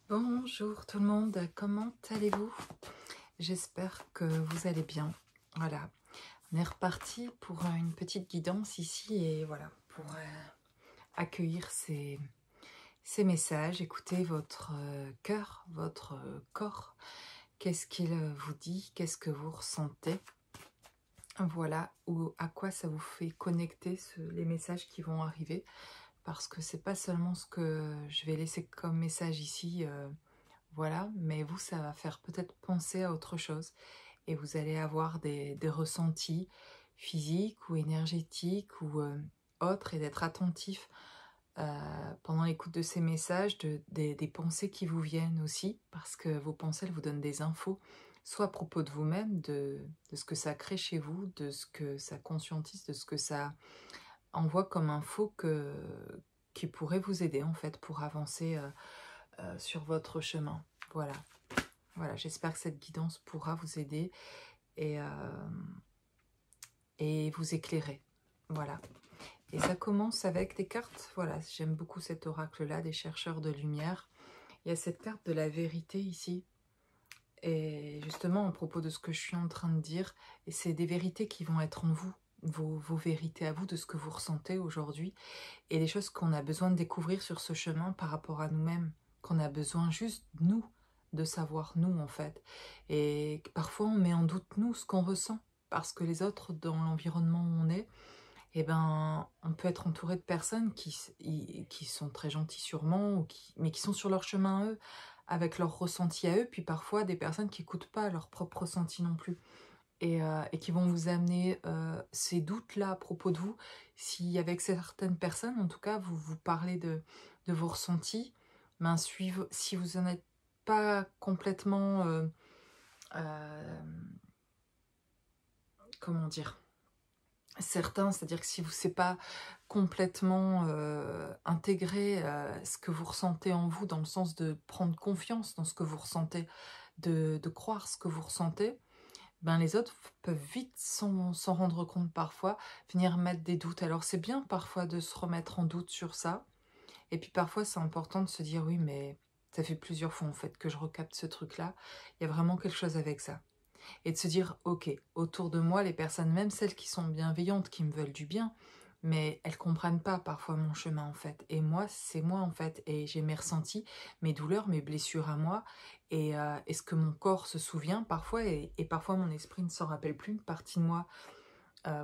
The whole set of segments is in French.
Bonjour tout le monde, comment allez-vous? J'espère que vous allez bien. Voilà, on est reparti pour une petite guidance ici et voilà, pour accueillir ces messages, écouter votre cœur, votre corps. Qu'est-ce qu'il vous dit? Qu'est-ce que vous ressentez? Voilà, ou à quoi ça vous fait connecter les messages qui vont arriver. Parce que c'est pas seulement ce que je vais laisser comme message ici. Voilà, mais vous, ça va faire peut-être penser à autre chose et vous allez avoir des ressentis physiques ou énergétiques ou autres et d'être attentif pendant l'écoute de ces messages, des pensées qui vous viennent aussi, parce que vos pensées, elles vous donnent des infos, soit à propos de vous-même, de ce que ça crée chez vous, de ce que ça conscientise, de ce que ça envoie comme info qui pourrait vous aider en fait pour avancer sur votre chemin. Voilà. Voilà, j'espère que cette guidance pourra vous aider et, vous éclairer. Voilà. Et ça commence avec des cartes. Voilà, j'aime beaucoup cet oracle-là, des chercheurs de lumière. Il y a cette carte de la vérité ici. Et justement, à propos de ce que je suis en train de dire, et c'est des vérités qui vont être en vous, vos vérités à vous, de ce que vous ressentez aujourd'hui, et des choses qu'on a besoin de découvrir sur ce chemin par rapport à nous-mêmes, qu'on a besoin juste, nous, de savoir nous, en fait. Et parfois, on met en doute, nous, ce qu'on ressent, parce que les autres, dans l'environnement où on est, eh ben, on peut être entouré de personnes qui sont très gentilles sûrement, mais qui sont sur leur chemin à eux, avec leurs ressentis à eux, puis parfois des personnes qui n'écoutent pas leurs propres ressentis non plus, et qui vont vous amener ces doutes-là à propos de vous, si avec certaines personnes, en tout cas, vous parlez de vos ressentis, ben, si vous n'en êtes pas complètement, euh, comment dire, certains, c'est-à-dire que si vous ne savez pas complètement intégrer ce que vous ressentez en vous, dans le sens de prendre confiance dans ce que vous ressentez, de croire ce que vous ressentez, ben les autres peuvent vite s'en rendre compte parfois, venir mettre des doutes. Alors c'est bien parfois de se remettre en doute sur ça, et puis parfois c'est important de se dire oui mais ça fait plusieurs fois en fait que je recapte ce truc-là, il y a vraiment quelque chose avec ça. Et de se dire, ok, autour de moi, les personnes, même celles qui sont bienveillantes, qui me veulent du bien, mais elles comprennent pas parfois mon chemin en fait. Et moi, c'est moi en fait. Et j'ai mes ressentis, mes douleurs, mes blessures à moi. Et ce que mon corps se souvient parfois, et parfois mon esprit ne s'en rappelle plus, une partie de moi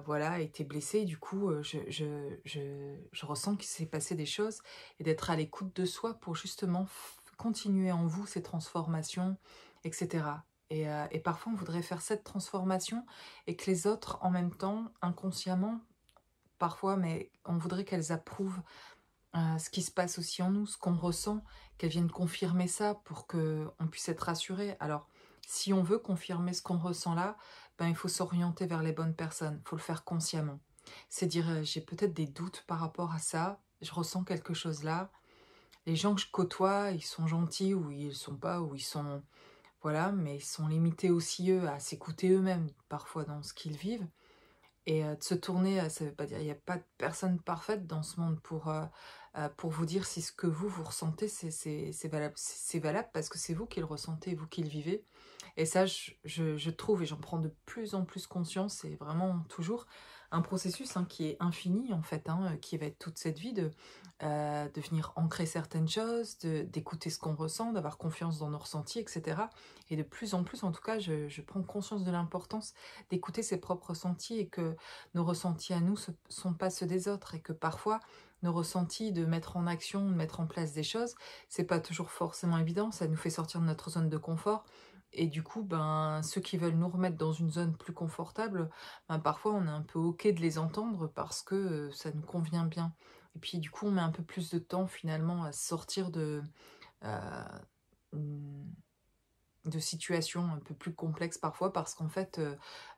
voilà, a été blessée. Et du coup, je ressens qu'il s'est passé des choses. Et d'être à l'écoute de soi pour justement continuer en vous ces transformations, etc. Et parfois, on voudrait faire cette transformation et que les autres, en même temps, inconsciemment, parfois, mais on voudrait qu'elles approuvent ce qui se passe aussi en nous, ce qu'on ressent, qu'elles viennent confirmer ça pour qu'on puisse être rassuré. Alors, si on veut confirmer ce qu'on ressent là, ben, il faut s'orienter vers les bonnes personnes, il faut le faire consciemment. C'est dire, j'ai peut-être des doutes par rapport à ça, je ressens quelque chose là. Les gens que je côtoie, ils sont gentils ou ils sont pas, ou ils sont... Voilà, mais ils sont limités aussi, eux, à s'écouter eux-mêmes, parfois dans ce qu'ils vivent. Et de se tourner, ça veut pas dire, il n'y a pas de personne parfaite dans ce monde pour vous dire si ce que vous ressentez, c'est valable. C'est valable parce que c'est vous qui le ressentez, vous qui le vivez. Et ça, je trouve, et j'en prends de plus en plus conscience, c'est vraiment toujours un processus qui est infini, en fait, qui va être toute cette vie de venir ancrer certaines choses, d'écouter ce qu'on ressent, d'avoir confiance dans nos ressentis, etc. Et de plus en plus, en tout cas, je prends conscience de l'importance d'écouter ses propres ressentis et que nos ressentis à nous ne sont pas ceux des autres et que parfois, nos ressentis de mettre en action, de mettre en place des choses, c'est pas toujours forcément évident, ça nous fait sortir de notre zone de confort. Et du coup, ben, ceux qui veulent nous remettre dans une zone plus confortable, ben, parfois on est un peu ok de les entendre parce que ça nous convient bien. Et puis du coup, on met un peu plus de temps finalement à sortir euh, de situations un peu plus complexes parfois parce qu'en fait,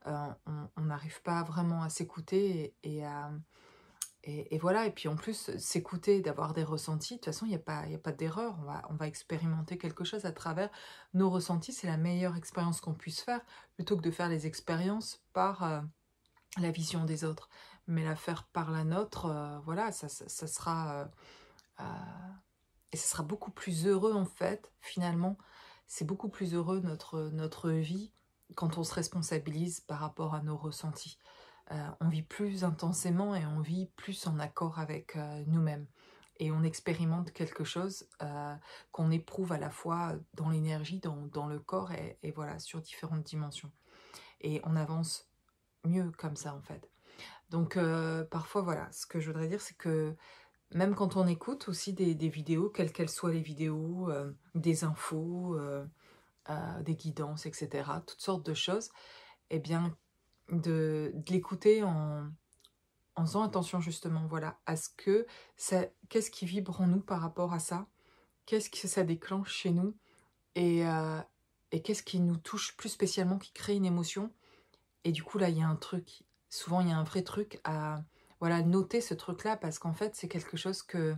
on n'arrive pas vraiment à s'écouter et voilà. Et puis en plus, s'écouter, d'avoir des ressentis, de toute façon, il y a pas d'erreur. On va expérimenter quelque chose à travers nos ressentis. C'est la meilleure expérience qu'on puisse faire plutôt que de faire les expériences par la vision des autres. Mais la faire par la nôtre, voilà, ça sera... et ce sera beaucoup plus heureux en fait, finalement, c'est beaucoup plus heureux notre vie quand on se responsabilise par rapport à nos ressentis. On vit plus intensément et on vit plus en accord avec nous-mêmes. Et on expérimente quelque chose qu'on éprouve à la fois dans l'énergie, dans le corps et voilà, sur différentes dimensions. Et on avance mieux comme ça en fait. Donc parfois voilà, ce que je voudrais dire c'est que même quand on écoute aussi des vidéos, quelles qu'elles soient les vidéos, des infos, des guidances, etc., toutes sortes de choses, eh bien de l'écouter en faisant attention justement voilà, à ce que qu'est-ce qui vibre en nous par rapport à ça, qu'est-ce que ça déclenche chez nous et, et qu'est-ce qui nous touche plus spécialement, qui crée une émotion. Et du coup là il y a un truc, souvent il y a un vrai truc à voilà, noter ce truc-là parce qu'en fait c'est quelque chose que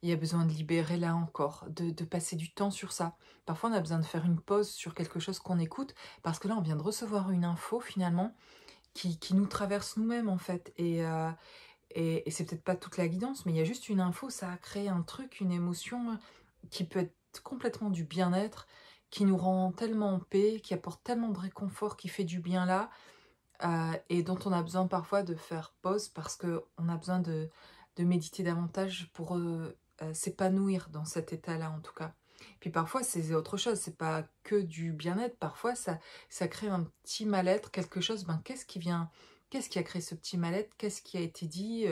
il y a besoin de libérer là encore, de passer du temps sur ça. Parfois on a besoin de faire une pause sur quelque chose qu'on écoute parce que là on vient de recevoir une info finalement qui nous traverse nous-mêmes en fait. Et c'est peut-être pas toute la guidance, mais il y a juste une info, ça a créé un truc, une émotion qui peut être complètement du bien-être, qui nous rend tellement en paix, qui apporte tellement de réconfort, qui fait du bien là, et dont on a besoin parfois de faire pause parce qu'on a besoin de méditer davantage pour s'épanouir dans cet état-là en tout cas. Puis parfois c'est autre chose, c'est pas que du bien-être, parfois ça crée un petit mal-être, quelque chose, ben qu'est-ce qui a créé ce petit mal-être, qu'est-ce qui a été dit,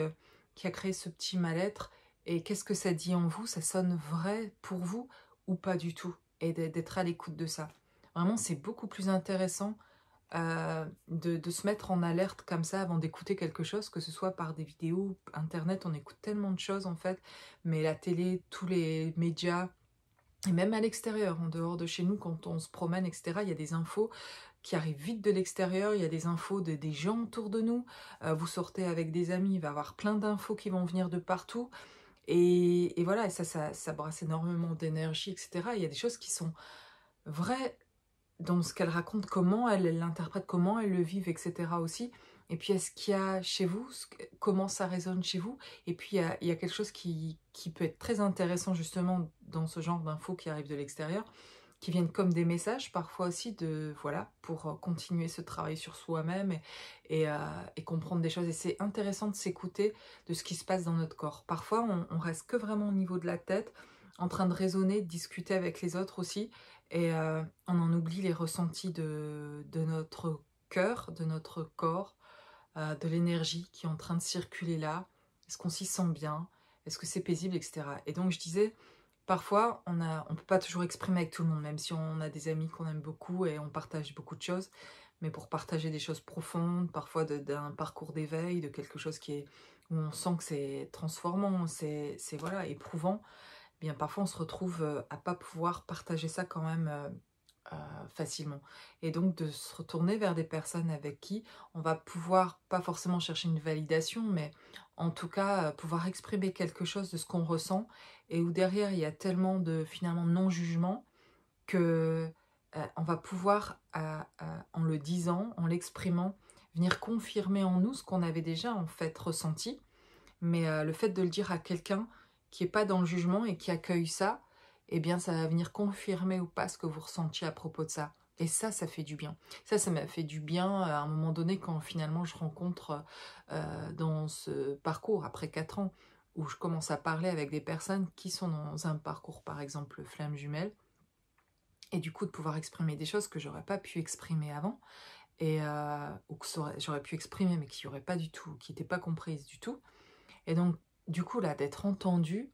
qui a créé ce petit mal-être, et qu'est-ce que ça dit en vous, ça sonne vrai pour vous ou pas du tout, et d'être à l'écoute de ça. Vraiment c'est beaucoup plus intéressant de se mettre en alerte comme ça avant d'écouter quelque chose, que ce soit par des vidéos, internet, on écoute tellement de choses en fait, mais la télé, tous les médias, et même à l'extérieur, en dehors de chez nous, quand on se promène, etc., il y a des infos qui arrivent vite de l'extérieur, il y a des infos des gens autour de nous, vous sortez avec des amis, il va y avoir plein d'infos qui vont venir de partout, et voilà, et ça brasse énormément d'énergie, etc. Il y a des choses qui sont vraies, dans ce qu'elle raconte, comment elle l'interprète, comment elle le vive, etc. aussi. Et puis, est-ce qu'il y a chez vous, comment ça résonne chez vous. Et puis, il y a quelque chose qui peut être très intéressant, justement, dans ce genre d'infos qui arrivent de l'extérieur, qui viennent comme des messages, parfois aussi, voilà, pour continuer ce travail sur soi-même et comprendre des choses. Et c'est intéressant de s'écouter de ce qui se passe dans notre corps. Parfois, on reste que vraiment au niveau de la tête, en train de raisonner, de discuter avec les autres aussi, et on en oublie les ressentis de notre cœur, de notre corps, de l'énergie qui est en train de circuler là. Est-ce qu'on s'y sent bien? Est-ce que c'est paisible, etc. Et donc je disais, parfois on peut pas toujours exprimer avec tout le monde, même si on a des amis qu'on aime beaucoup et on partage beaucoup de choses, mais pour partager des choses profondes, parfois d'un parcours d'éveil, de quelque chose où on sent que c'est transformant, c'est voilà, éprouvant, bien parfois on se retrouve à pas pouvoir partager ça quand même facilement. Et donc de se retourner vers des personnes avec qui on va pouvoir, pas forcément chercher une validation, mais en tout cas pouvoir exprimer quelque chose de ce qu'on ressent, et où derrière il y a tellement de finalement non-jugement que on va pouvoir, en le disant, en l'exprimant, venir confirmer en nous ce qu'on avait déjà en fait ressenti. Mais le fait de le dire à quelqu'un qui n'est pas dans le jugement et qui accueille ça, eh bien ça va venir confirmer ou pas ce que vous ressentiez à propos de ça. Et ça fait du bien. Ça m'a fait du bien à un moment donné quand finalement je rencontre dans ce parcours, après 4 ans, où je commence à parler avec des personnes qui sont dans un parcours, par exemple, flamme jumelle, et du coup de pouvoir exprimer des choses que j'aurais pas pu exprimer avant, et ou que j'aurais pu exprimer mais qui n'auraient pas du tout, qui n'étaient pas comprises du tout. Et donc, du coup, là, d'être entendue,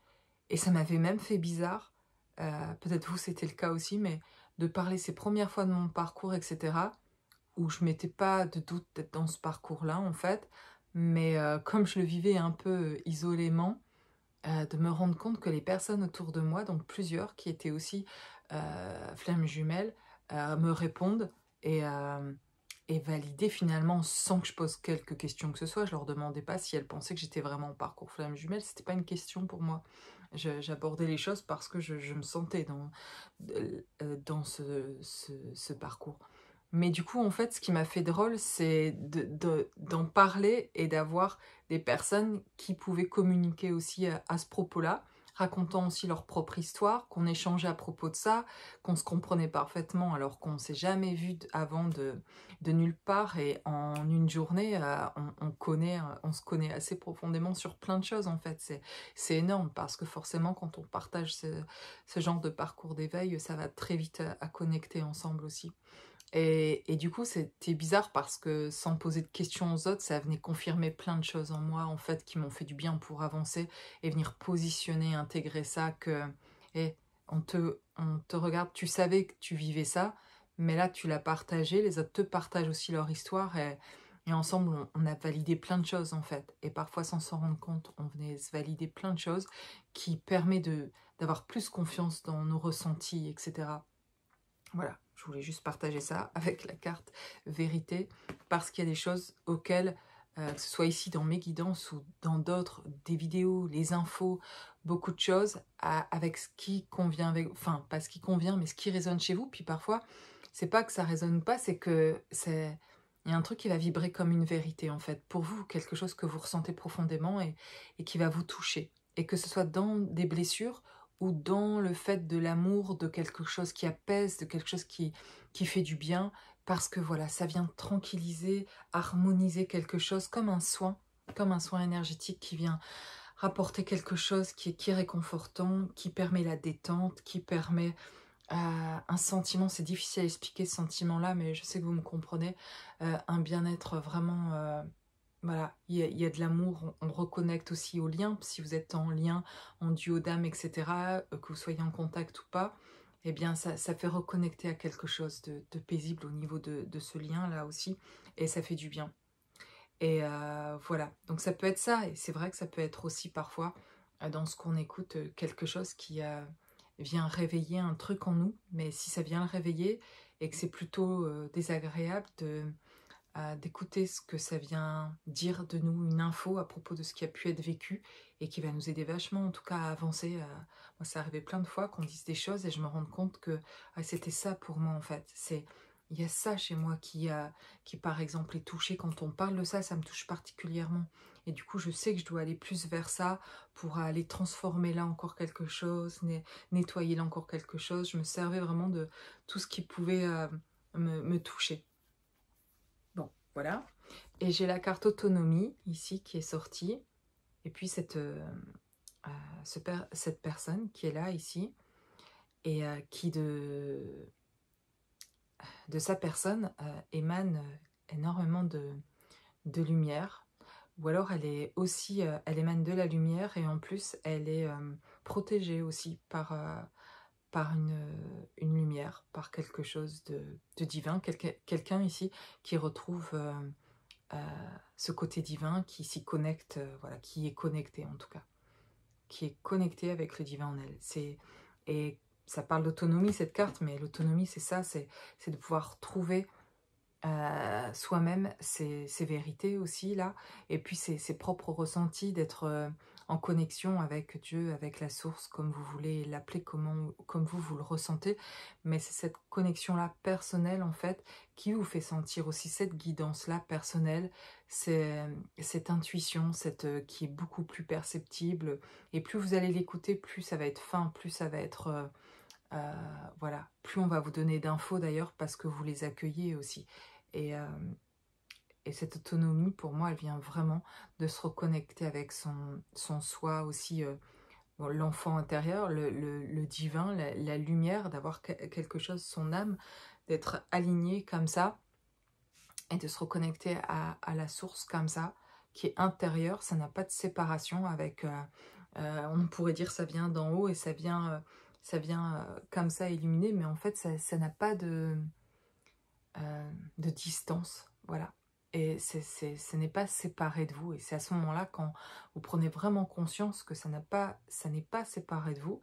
et ça m'avait même fait bizarre, peut-être vous c'était le cas aussi, mais de parler ces premières fois de mon parcours, etc., où je m'étais pas de doute d'être dans ce parcours-là, en fait, mais comme je le vivais un peu isolément, de me rendre compte que les personnes autour de moi, donc plusieurs qui étaient aussi flammes jumelles, me répondent et valider finalement sans que je pose quelques questions que ce soit. Je leur demandais pas si elles pensaient que j'étais vraiment en parcours flamme jumelle, c'était pas une question pour moi. J'abordais les choses parce que je me sentais dans ce parcours. Mais du coup, en fait, ce qui m'a fait drôle, c'est d'en parler et d'avoir des personnes qui pouvaient communiquer aussi à ce propos-là, racontant aussi leur propre histoire, qu'on échangeait à propos de ça, qu'on se comprenait parfaitement alors qu'on ne s'est jamais vu avant de nulle part, et en une journée, on se connaît assez profondément sur plein de choses en fait. C'est énorme parce que forcément quand on partage ce genre de parcours d'éveil, ça va très vite à connecter ensemble aussi. Et du coup, c'était bizarre parce que sans poser de questions aux autres, ça venait confirmer plein de choses en moi, en fait, qui m'ont fait du bien pour avancer et venir positionner, intégrer ça, que eh, on te regarde, tu savais que tu vivais ça, mais là, tu l'as partagé, les autres te partagent aussi leur histoire, et ensemble, on a validé plein de choses, en fait. Et parfois, sans s'en rendre compte, on venait se valider plein de choses qui permet d'avoir plus confiance dans nos ressentis, etc. Voilà, je voulais juste partager ça avec la carte vérité, parce qu'il y a des choses auxquelles, que ce soit ici dans mes guidances ou dans d'autres, des vidéos, les infos, beaucoup de choses, avec ce qui convient, enfin pas ce qui convient, mais ce qui résonne chez vous. Puis parfois, c'est pas que ça résonne pas, c'est que il y a un truc qui va vibrer comme une vérité en fait, pour vous, quelque chose que vous ressentez profondément et qui va vous toucher. Et que ce soit dans des blessures ou dans le fait de l'amour, de quelque chose qui apaise, de quelque chose qui fait du bien, parce que voilà, ça vient tranquilliser, harmoniser quelque chose comme un soin énergétique qui vient rapporter quelque chose qui est réconfortant, qui permet la détente, qui permet un sentiment, c'est difficile à expliquer ce sentiment-là, mais je sais que vous me comprenez, un bien-être vraiment... voilà, il y a de l'amour, on reconnecte aussi au lien, si vous êtes en lien, en duo d'âme, etc., que vous soyez en contact ou pas, eh bien ça fait reconnecter à quelque chose de paisible au niveau de ce lien-là aussi, et ça fait du bien. Et voilà, donc ça peut être ça, et c'est vrai que ça peut être aussi parfois, dans ce qu'on écoute, quelque chose qui vient réveiller un truc en nous, mais si ça vient le réveiller et que c'est plutôt désagréable d'écouter ce que ça vient dire de nous, une info à propos de ce qui a pu être vécu et qui va nous aider vachement en tout cas à avancer. Moi, ça arrivait plein de fois qu'on dise des choses et je me rends compte que c'était ça pour moi en fait. Il y a ça chez moi qui par exemple est touché quand on parle de ça, ça me touche particulièrement. Et du coup, je sais que je dois aller plus vers ça pour aller transformer là encore quelque chose, nettoyer là encore quelque chose. Je me servais vraiment de tout ce qui pouvait me toucher. Bon, voilà. Et j'ai la carte autonomie ici qui est sortie. Et puis cette personne qui est là ici et qui de sa personne émane énormément de lumière. Ou alors elle est aussi, elle émane de la lumière et en plus elle est protégée aussi par une lumière, par quelque chose de divin. Quelqu'un ici qui retrouve ce côté divin, qui s'y connecte, voilà, qui est connecté en tout cas, qui est connecté avec le divin en elle. Et ça parle d'autonomie cette carte, mais l'autonomie c'est ça, c'est de pouvoir trouver soi-même ses vérités aussi là, et puis ses propres ressentis, d'être en connexion avec Dieu, avec la source, comme vous voulez l'appeler, comme vous le ressentez, mais c'est cette connexion-là personnelle en fait, qui vous fait sentir aussi cette guidance-là personnelle, cette intuition, qui est beaucoup plus perceptible, et plus vous allez l'écouter, plus ça va être fin, plus ça va être... voilà, plus on va vous donner d'infos d'ailleurs parce que vous les accueillez aussi. Et, euh, et cette autonomie, pour moi, elle vient vraiment de se reconnecter avec son soi aussi, bon, l'enfant intérieur, le divin, la lumière, d'avoir quelque chose, son âme, d'être aligné comme ça et de se reconnecter à la source comme ça, qui est intérieure. Ça n'a pas de séparation avec... on pourrait dire ça vient d'en haut et ça vient comme ça illuminé, mais en fait, ça n'a pas de distance, voilà. Et ce n'est pas séparé de vous. Et c'est à ce moment-là, quand vous prenez vraiment conscience que ça n'est pas séparé de vous,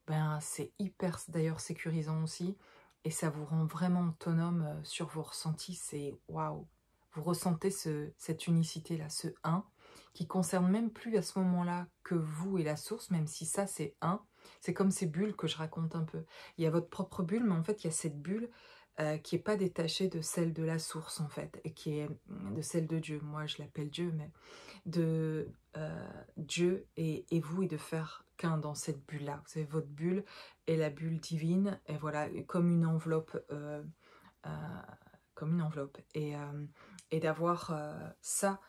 ben c'est hyper d'ailleurs sécurisant aussi. Et ça vous rend vraiment autonome sur vos ressentis. C'est waouh! Vous ressentez cette unicité-là, ce un, qui concerne même plus à ce moment-là que vous et la source, même si ça c'est un. C'est comme ces bulles que je raconte un peu. Il y a votre propre bulle, mais en fait il y a cette bulle qui n'est pas détachée de celle de la source en fait, et qui est de celle de Dieu. Moi je l'appelle Dieu, mais de Dieu et vous, et de faire chacun dans cette bulle-là. Vous avez votre bulle et la bulle divine, et voilà, comme une enveloppe, comme une enveloppe. Et d'avoir ça,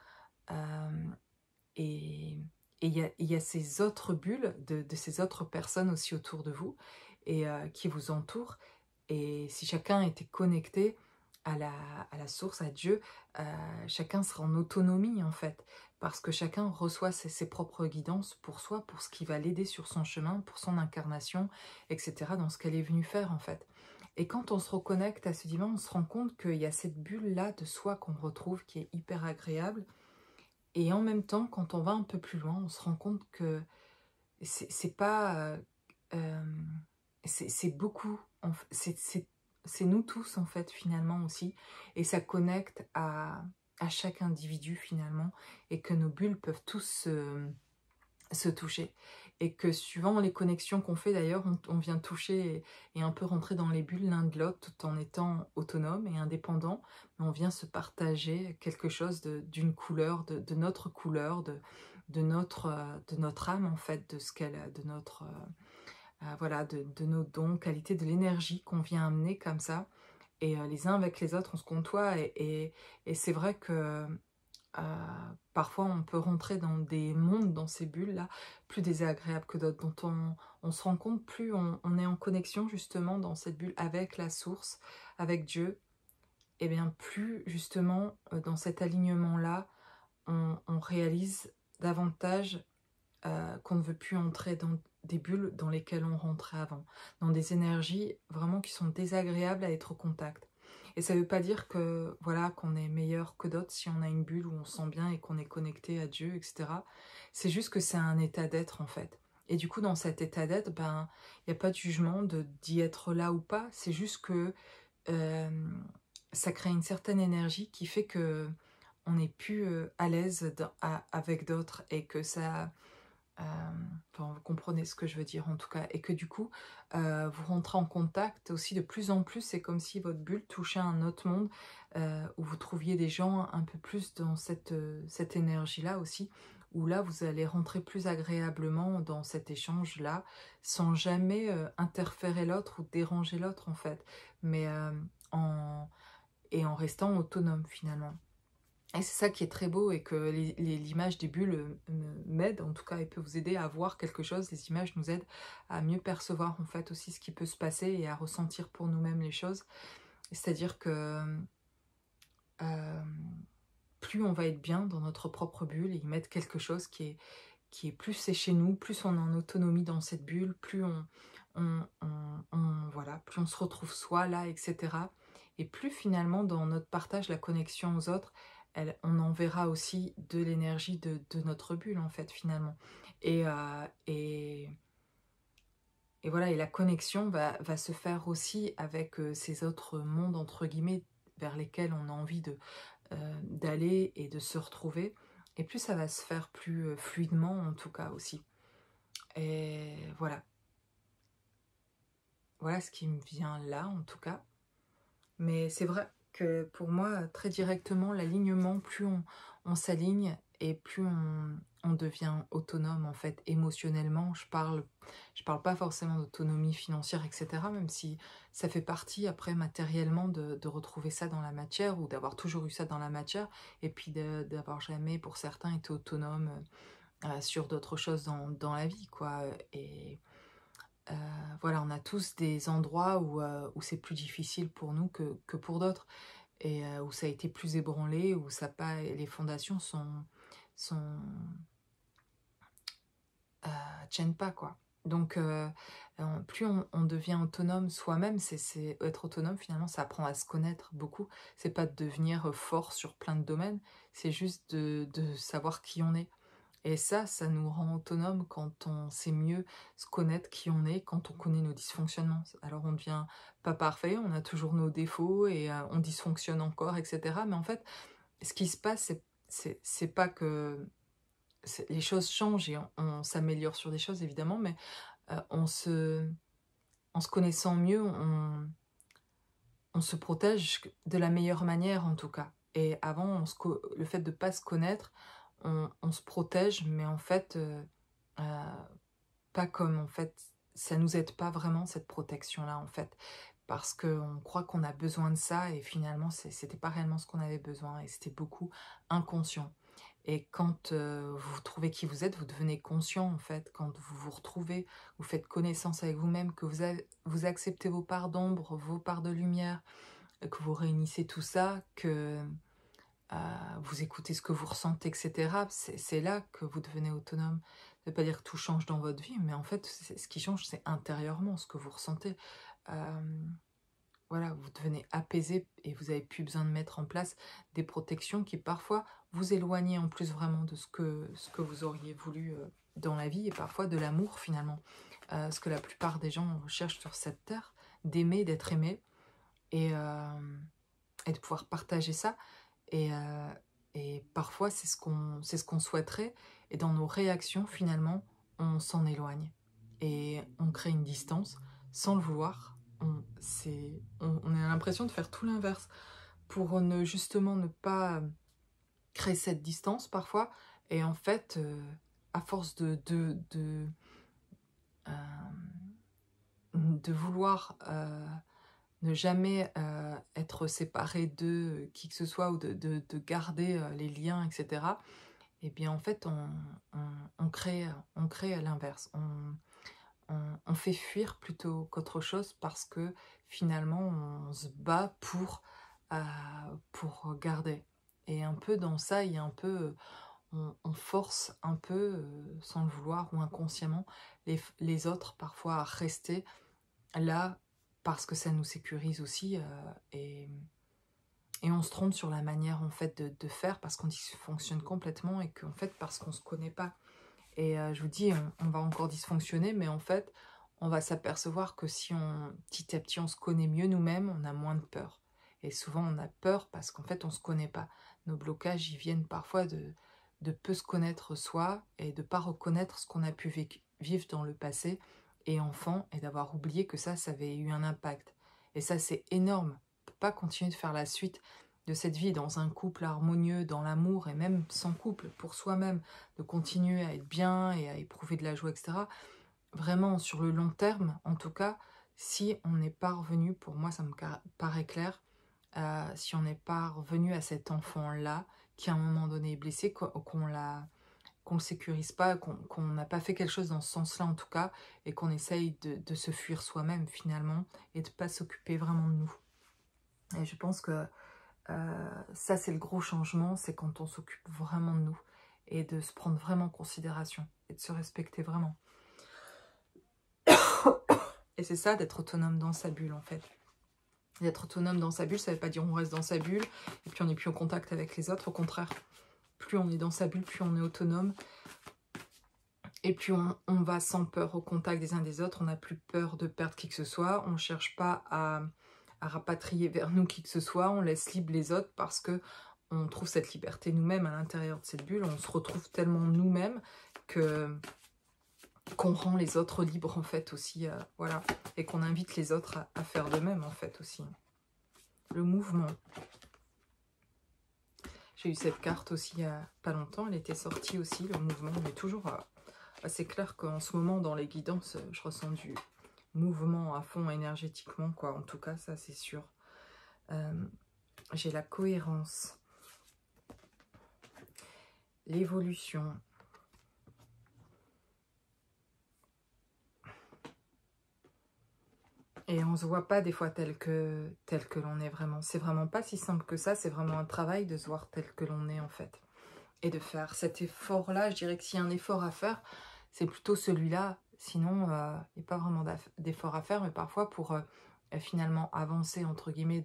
et il y a ces autres bulles de ces autres personnes aussi autour de vous, et qui vous entourent. Et si chacun était connecté à la source, à Dieu, chacun sera en autonomie en fait, parce que chacun reçoit ses propres guidances pour soi, pour ce qui va l'aider sur son chemin, pour son incarnation, etc., dans ce qu'elle est venue faire en fait. Et quand on se reconnecte à ce divin, on se rend compte qu'il y a cette bulle-là de soi qu'on retrouve, qui est hyper agréable. Et en même temps, quand on va un peu plus loin, on se rend compte que c'est pas... c'est beaucoup, c'est nous tous en fait finalement aussi, et ça connecte à chaque individu finalement, et que nos bulles peuvent tous se toucher, et que suivant les connexions qu'on fait d'ailleurs, on vient toucher et un peu rentrer dans les bulles l'un de l'autre tout en étant autonome et indépendant, mais on vient se partager quelque chose d'une couleur, de notre couleur, de notre âme en fait, de ce qu'elle a, de notre voilà, de nos dons, qualité de l'énergie qu'on vient amener comme ça, et les uns avec les autres on se côtoie, et c'est vrai que parfois on peut rentrer dans des mondes, dans ces bulles là, plus désagréables que d'autres, dont on se rend compte, plus on est en connexion justement dans cette bulle avec la source, avec Dieu, et bien plus justement dans cet alignement là, on réalise davantage qu'on ne veut plus entrer dans des bulles dans lesquelles on rentrait avant, dans des énergies vraiment qui sont désagréables à être au contact. Et ça ne veut pas dire que voilà, qu'on est meilleur que d'autres si on a une bulle où on se sent bien et qu'on est connecté à Dieu, etc. C'est juste que c'est un état d'être en fait. Et du coup, dans cet état d'être, ben, il n'y a pas de jugement d'y être là ou pas. C'est juste que ça crée une certaine énergie qui fait que on n'est plus à l'aise avec d'autres, et que ça... enfin, vous comprenez ce que je veux dire en tout cas, et que du coup vous rentrez en contact aussi de plus en plus. C'est comme si votre bulle touchait un autre monde, où vous trouviez des gens un peu plus dans cette énergie là aussi, où là vous allez rentrer plus agréablement dans cet échange là, sans jamais interférer l'autre ou déranger l'autre en fait, mais en restant autonome finalement. Et c'est ça qui est très beau, et que l'image des bulles m'aide, en tout cas, et peut vous aider à voir quelque chose. Les images nous aident à mieux percevoir en fait aussi ce qui peut se passer, et à ressentir pour nous-mêmes les choses. C'est-à-dire que plus on va être bien dans notre propre bulle, et y mettre quelque chose qui est plus c'est chez nous, plus on est en autonomie dans cette bulle, plus voilà, plus on se retrouve soi là, etc. Et plus finalement dans notre partage, la connexion aux autres, on enverra aussi de l'énergie de notre bulle en fait finalement. Et, et voilà, et la connexion va se faire aussi avec ces autres mondes entre guillemets vers lesquels on a envie d'aller et de se retrouver. Et plus ça va se faire plus fluidement en tout cas aussi. Et voilà. Voilà ce qui me vient là en tout cas. Mais c'est vrai que pour moi, très directement, l'alignement, plus on s'aligne, et plus on devient autonome en fait émotionnellement. Je parle pas forcément d'autonomie financière, etc. Même si ça fait partie après matériellement de retrouver ça dans la matière, ou d'avoir toujours eu ça dans la matière, et puis d'avoir jamais pour certains été autonome sur d'autres choses dans la vie quoi. Et voilà, on a tous des endroits où c'est plus difficile pour nous que pour d'autres, et où ça a été plus ébranlé, où ça pas, les fondations sont tiennent pas quoi. Donc plus on devient autonome soi-même, c'est être autonome finalement, ça apprend à se connaître beaucoup. C'est pas de devenir fort sur plein de domaines, c'est juste de savoir qui on est. Et ça nous rend autonome quand on sait mieux se connaître qui on est, quand on connaît nos dysfonctionnements. Alors on ne devient pas parfait, on a toujours nos défauts, et on dysfonctionne encore, etc. Mais en fait, ce qui se passe, c'est pas que les choses changent, et on s'améliore sur des choses évidemment, mais en se connaissant mieux, on se protège de la meilleure manière en tout cas. Et avant, le fait de ne pas se connaître, on se protège, mais en fait, pas comme, en fait, ça nous aide pas vraiment cette protection-là, en fait. Parce qu'on croit qu'on a besoin de ça et finalement, c'était pas réellement ce qu'on avait besoin et c'était beaucoup inconscient. Et quand vous trouvez qui vous êtes, vous devenez conscient, en fait. Quand vous vous retrouvez, vous faites connaissance avec vous-même, que vous acceptez vos parts d'ombre, vos parts de lumière, que vous réunissez tout ça, que vous écoutez ce que vous ressentez, etc. C'est là que vous devenez autonome. Ça ne veut pas dire que tout change dans votre vie, mais en fait, ce qui change, c'est intérieurement ce que vous ressentez. Voilà, vous devenez apaisé et vous n'avez plus besoin de mettre en place des protections qui parfois vous éloignent en plus vraiment de ce que vous auriez voulu dans la vie et parfois de l'amour finalement. Ce que la plupart des gens recherchent sur cette terre, d'aimer, d'être aimé et de pouvoir partager ça. Et, parfois, c'est ce qu'on souhaiterait. Et dans nos réactions, finalement, on s'en éloigne. Et on crée une distance sans le vouloir. On a l'impression de faire tout l'inverse pour justement ne pas créer cette distance parfois. Et en fait, à force euh, de vouloir ne jamais être séparé de qui que ce soit ou de garder les liens, etc. Et bien en fait, on crée à l'inverse. On fait fuir plutôt qu'autre chose parce que finalement, on se bat pour garder. Et un peu dans ça, il y a un peu, on force un peu, sans le vouloir ou inconsciemment, les autres parfois à rester là parce que ça nous sécurise aussi et on se trompe sur la manière en fait de faire parce qu'on dysfonctionne complètement et qu'en fait parce qu'on se connaît pas. Et je vous dis, on va encore dysfonctionner, mais en fait, on va s'apercevoir que si petit à petit on se connaît mieux nous-mêmes, on a moins de peur. Et souvent on a peur parce qu'en fait on se connaît pas. Nos blocages, ils viennent parfois de peu se connaître soi et de pas reconnaître ce qu'on a pu vivre dans le passé et enfant et d'avoir oublié que ça avait eu un impact. Et ça c'est énorme. On peut pas continuer de faire la suite de cette vie dans un couple harmonieux, dans l'amour et même sans couple, pour soi-même, de continuer à être bien et à éprouver de la joie, etc. Vraiment, sur le long terme, en tout cas, si on n'est pas revenu, pour moi ça me paraît clair, si on n'est pas revenu à cet enfant-là, qui à un moment donné est blessé, qu'on le sécurise pas, qu'on n'a pas fait quelque chose dans ce sens-là en tout cas, et qu'on essaye de se fuir soi-même finalement, et de pas s'occuper vraiment de nous. Et je pense que ça c'est le gros changement, c'est quand on s'occupe vraiment de nous, et de se prendre vraiment en considération, et de se respecter vraiment. Et c'est ça d'être autonome dans sa bulle en fait. D'être autonome dans sa bulle, ça ne veut pas dire on reste dans sa bulle, et puis on n'est plus en contact avec les autres, au contraire. Plus on est dans sa bulle, plus on est autonome, et plus on va sans peur au contact des uns des autres, on n'a plus peur de perdre qui que ce soit, on ne cherche pas à rapatrier vers nous qui que ce soit, on laisse libre les autres parce que on trouve cette liberté nous-mêmes à l'intérieur de cette bulle, on se retrouve tellement nous-mêmes qu'on rend les autres libres en fait aussi, voilà, et qu'on invite les autres à faire de même en fait aussi. Le mouvement. J'ai eu cette carte aussi il y a pas longtemps, elle était sortie aussi, le mouvement, mais toujours assez clair qu'en ce moment dans les guidances, je ressens du mouvement à fond énergétiquement, quoi, en tout cas ça c'est sûr. J'ai la cohérence, l'évolution, et on se voit pas des fois tel que l'on est vraiment. C'est vraiment pas si simple que ça, c'est vraiment un travail de se voir tel que l'on est en fait. Et de faire cet effort-là, je dirais que s'il y a un effort à faire, c'est plutôt celui-là. Sinon, il n'y a pas vraiment d'effort à faire, mais parfois pour finalement avancer, entre guillemets,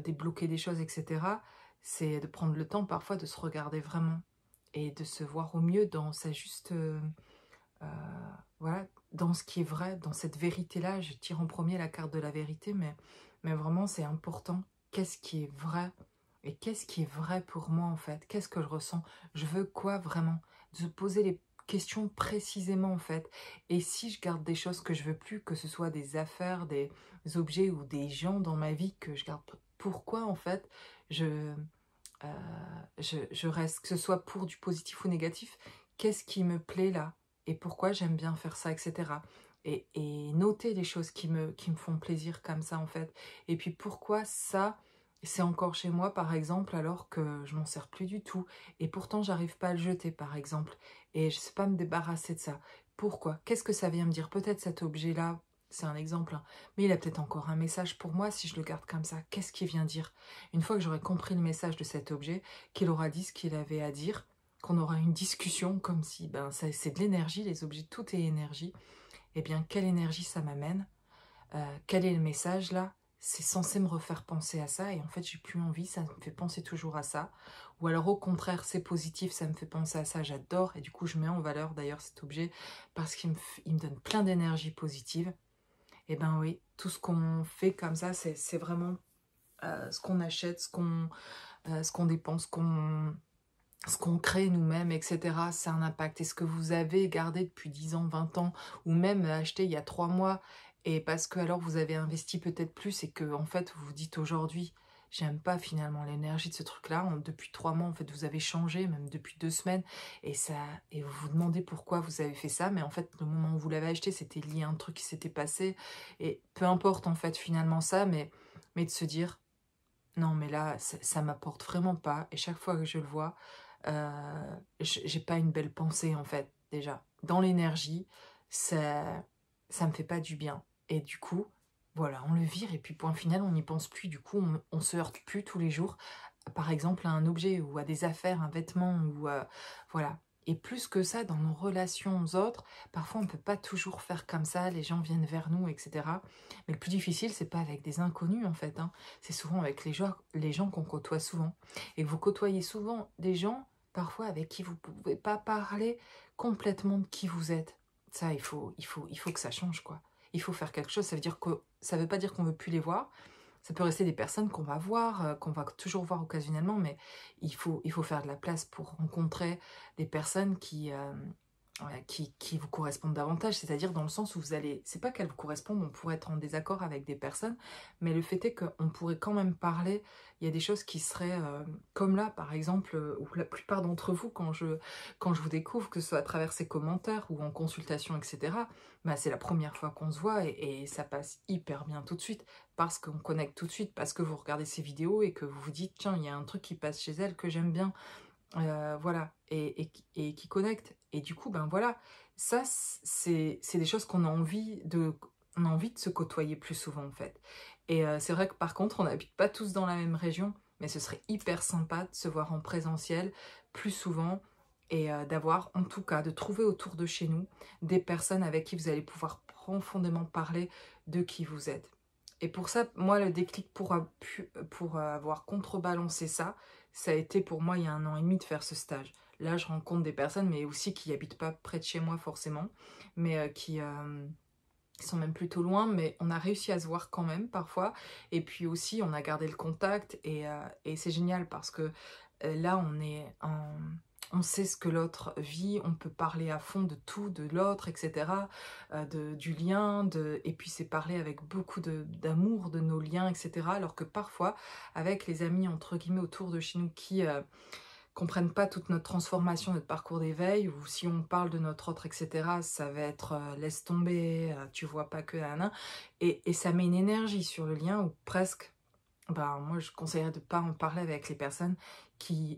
débloquer des choses, etc., c'est de prendre le temps parfois de se regarder vraiment et de se voir au mieux dans sa juste... voilà, dans ce qui est vrai, dans cette vérité-là. Je tire en premier la carte de la vérité, mais vraiment c'est important. Qu'est-ce qui est vrai? Et qu'est-ce qui est vrai pour moi en fait? Qu'est-ce que je ressens? Je veux quoi vraiment? De se poser les questions précisément en fait. Et si je garde des choses que je veux plus, que ce soit des affaires, des objets ou des gens dans ma vie que je garde, pourquoi en fait je reste, que ce soit pour du positif ou négatif, qu'est-ce qui me plaît là? et pourquoi j'aime bien faire ça, etc. Et noter les choses qui me font plaisir comme ça, en fait. Et puis pourquoi ça, c'est encore chez moi, par exemple, alors que je m'en sers plus du tout. Et pourtant, j'arrive pas à le jeter, par exemple. Et je sais pas me débarrasser de ça. Pourquoi? Qu'est-ce que ça vient me dire? Peut-être cet objet-là, c'est un exemple, hein, mais il a peut-être encore un message pour moi si je le garde comme ça. Qu'est-ce qu'il vient dire? Une fois que j'aurai compris le message de cet objet, qu'il aura dit ce qu'il avait à dire, qu'on aura une discussion comme si, ben, c'est de l'énergie, les objets, tout est énergie. Eh bien, quelle énergie ça m'amène? Quel est le message là? C'est censé me refaire penser à ça et en fait j'ai plus envie, ça me fait penser toujours à ça. Ou alors au contraire c'est positif, ça me fait penser à ça, j'adore et du coup je mets en valeur d'ailleurs cet objet parce il me donne plein d'énergie positive. Et ben oui, tout ce qu'on fait comme ça, c'est vraiment ce qu'on achète, ce qu'on dépense, ce qu'on crée nous-mêmes, etc. C'est un impact. Et ce que vous avez gardé depuis 10 ans, 20 ans, ou même acheté il y a 3 mois, et parce que alors vous avez investi peut-être plus et que en fait vous vous dites aujourd'hui, j'aime pas finalement l'énergie de ce truc-là. Depuis 3 mois, en fait, vous avez changé, même depuis 2 semaines, et ça, et vous vous demandez pourquoi vous avez fait ça, mais en fait, le moment où vous l'avez acheté, c'était lié à un truc qui s'était passé, et peu importe en fait finalement ça, mais de se dire, non, mais là, ça m'apporte vraiment pas. Et chaque fois que je le vois, j'ai pas une belle pensée, en fait, déjà. Dans l'énergie, ça me fait pas du bien. Et du coup, voilà, on le vire. Et puis, point final, on n'y pense plus. Du coup, on se heurte plus tous les jours, par exemple, à un objet ou à des affaires, un vêtement, ou voilà. Et plus que ça, dans nos relations aux autres, parfois on ne peut pas toujours faire comme ça, les gens viennent vers nous, etc. Mais le plus difficile, c'est pas avec des inconnus, en fait, hein. C'est souvent avec les gens qu'on côtoie souvent. Et vous côtoyez souvent des gens, parfois, avec qui vous ne pouvez pas parler complètement de qui vous êtes. Ça, il faut que ça change, quoi. Il faut faire quelque chose. Ça veut dire que ça veut pas dire qu'on veut plus les voir. Ça peut rester des personnes qu'on va voir, qu'on va toujours voir occasionnellement, mais il faut faire de la place pour rencontrer des personnes ouais, qui vous correspondent davantage, c'est-à-dire dans le sens où vous allez, c'est pas qu'elles vous correspondent, on pourrait être en désaccord avec des personnes, mais le fait est qu'on pourrait quand même parler, il y a des choses qui seraient, comme là par exemple, où la plupart d'entre vous, quand je vous découvre, que ce soit à travers ces commentaires ou en consultation, etc., bah, c'est la première fois qu'on se voit et ça passe hyper bien tout de suite, parce qu'on connecte tout de suite, parce que vous regardez ces vidéos et que vous vous dites, tiens, il y a un truc qui passe chez elle que j'aime bien, voilà, et qui connecte. Et du coup, ben voilà, ça, c'est des choses on a envie de se côtoyer plus souvent, en fait. Et c'est vrai que par contre, on n'habite pas tous dans la même région, mais ce serait hyper sympa de se voir en présentiel plus souvent et d'avoir, en tout cas, de trouver autour de chez nous des personnes avec qui vous allez pouvoir profondément parler de qui vous êtes. Et pour ça, moi, le déclic pour avoir contrebalancé ça, ça a été pour moi il y a 1 an et demi de faire ce stage. Là, je rencontre des personnes, mais aussi qui habitent pas près de chez moi forcément, mais qui sont même plutôt loin, mais on a réussi à se voir quand même parfois. Et puis aussi, on a gardé le contact et c'est génial parce que là, on sait ce que l'autre vit, on peut parler à fond de tout, de l'autre, etc., du lien, et puis c'est parler avec beaucoup d'amour de nos liens, etc. Alors que parfois, avec les amis, entre guillemets, autour de chez nous qui comprennent pas toute notre transformation, notre parcours d'éveil, ou si on parle de notre autre, etc., ça va être laisse tomber, tu vois pas que un et ça met une énergie sur le lien ou presque. Ben, moi, je conseillerais de ne pas en parler avec les personnes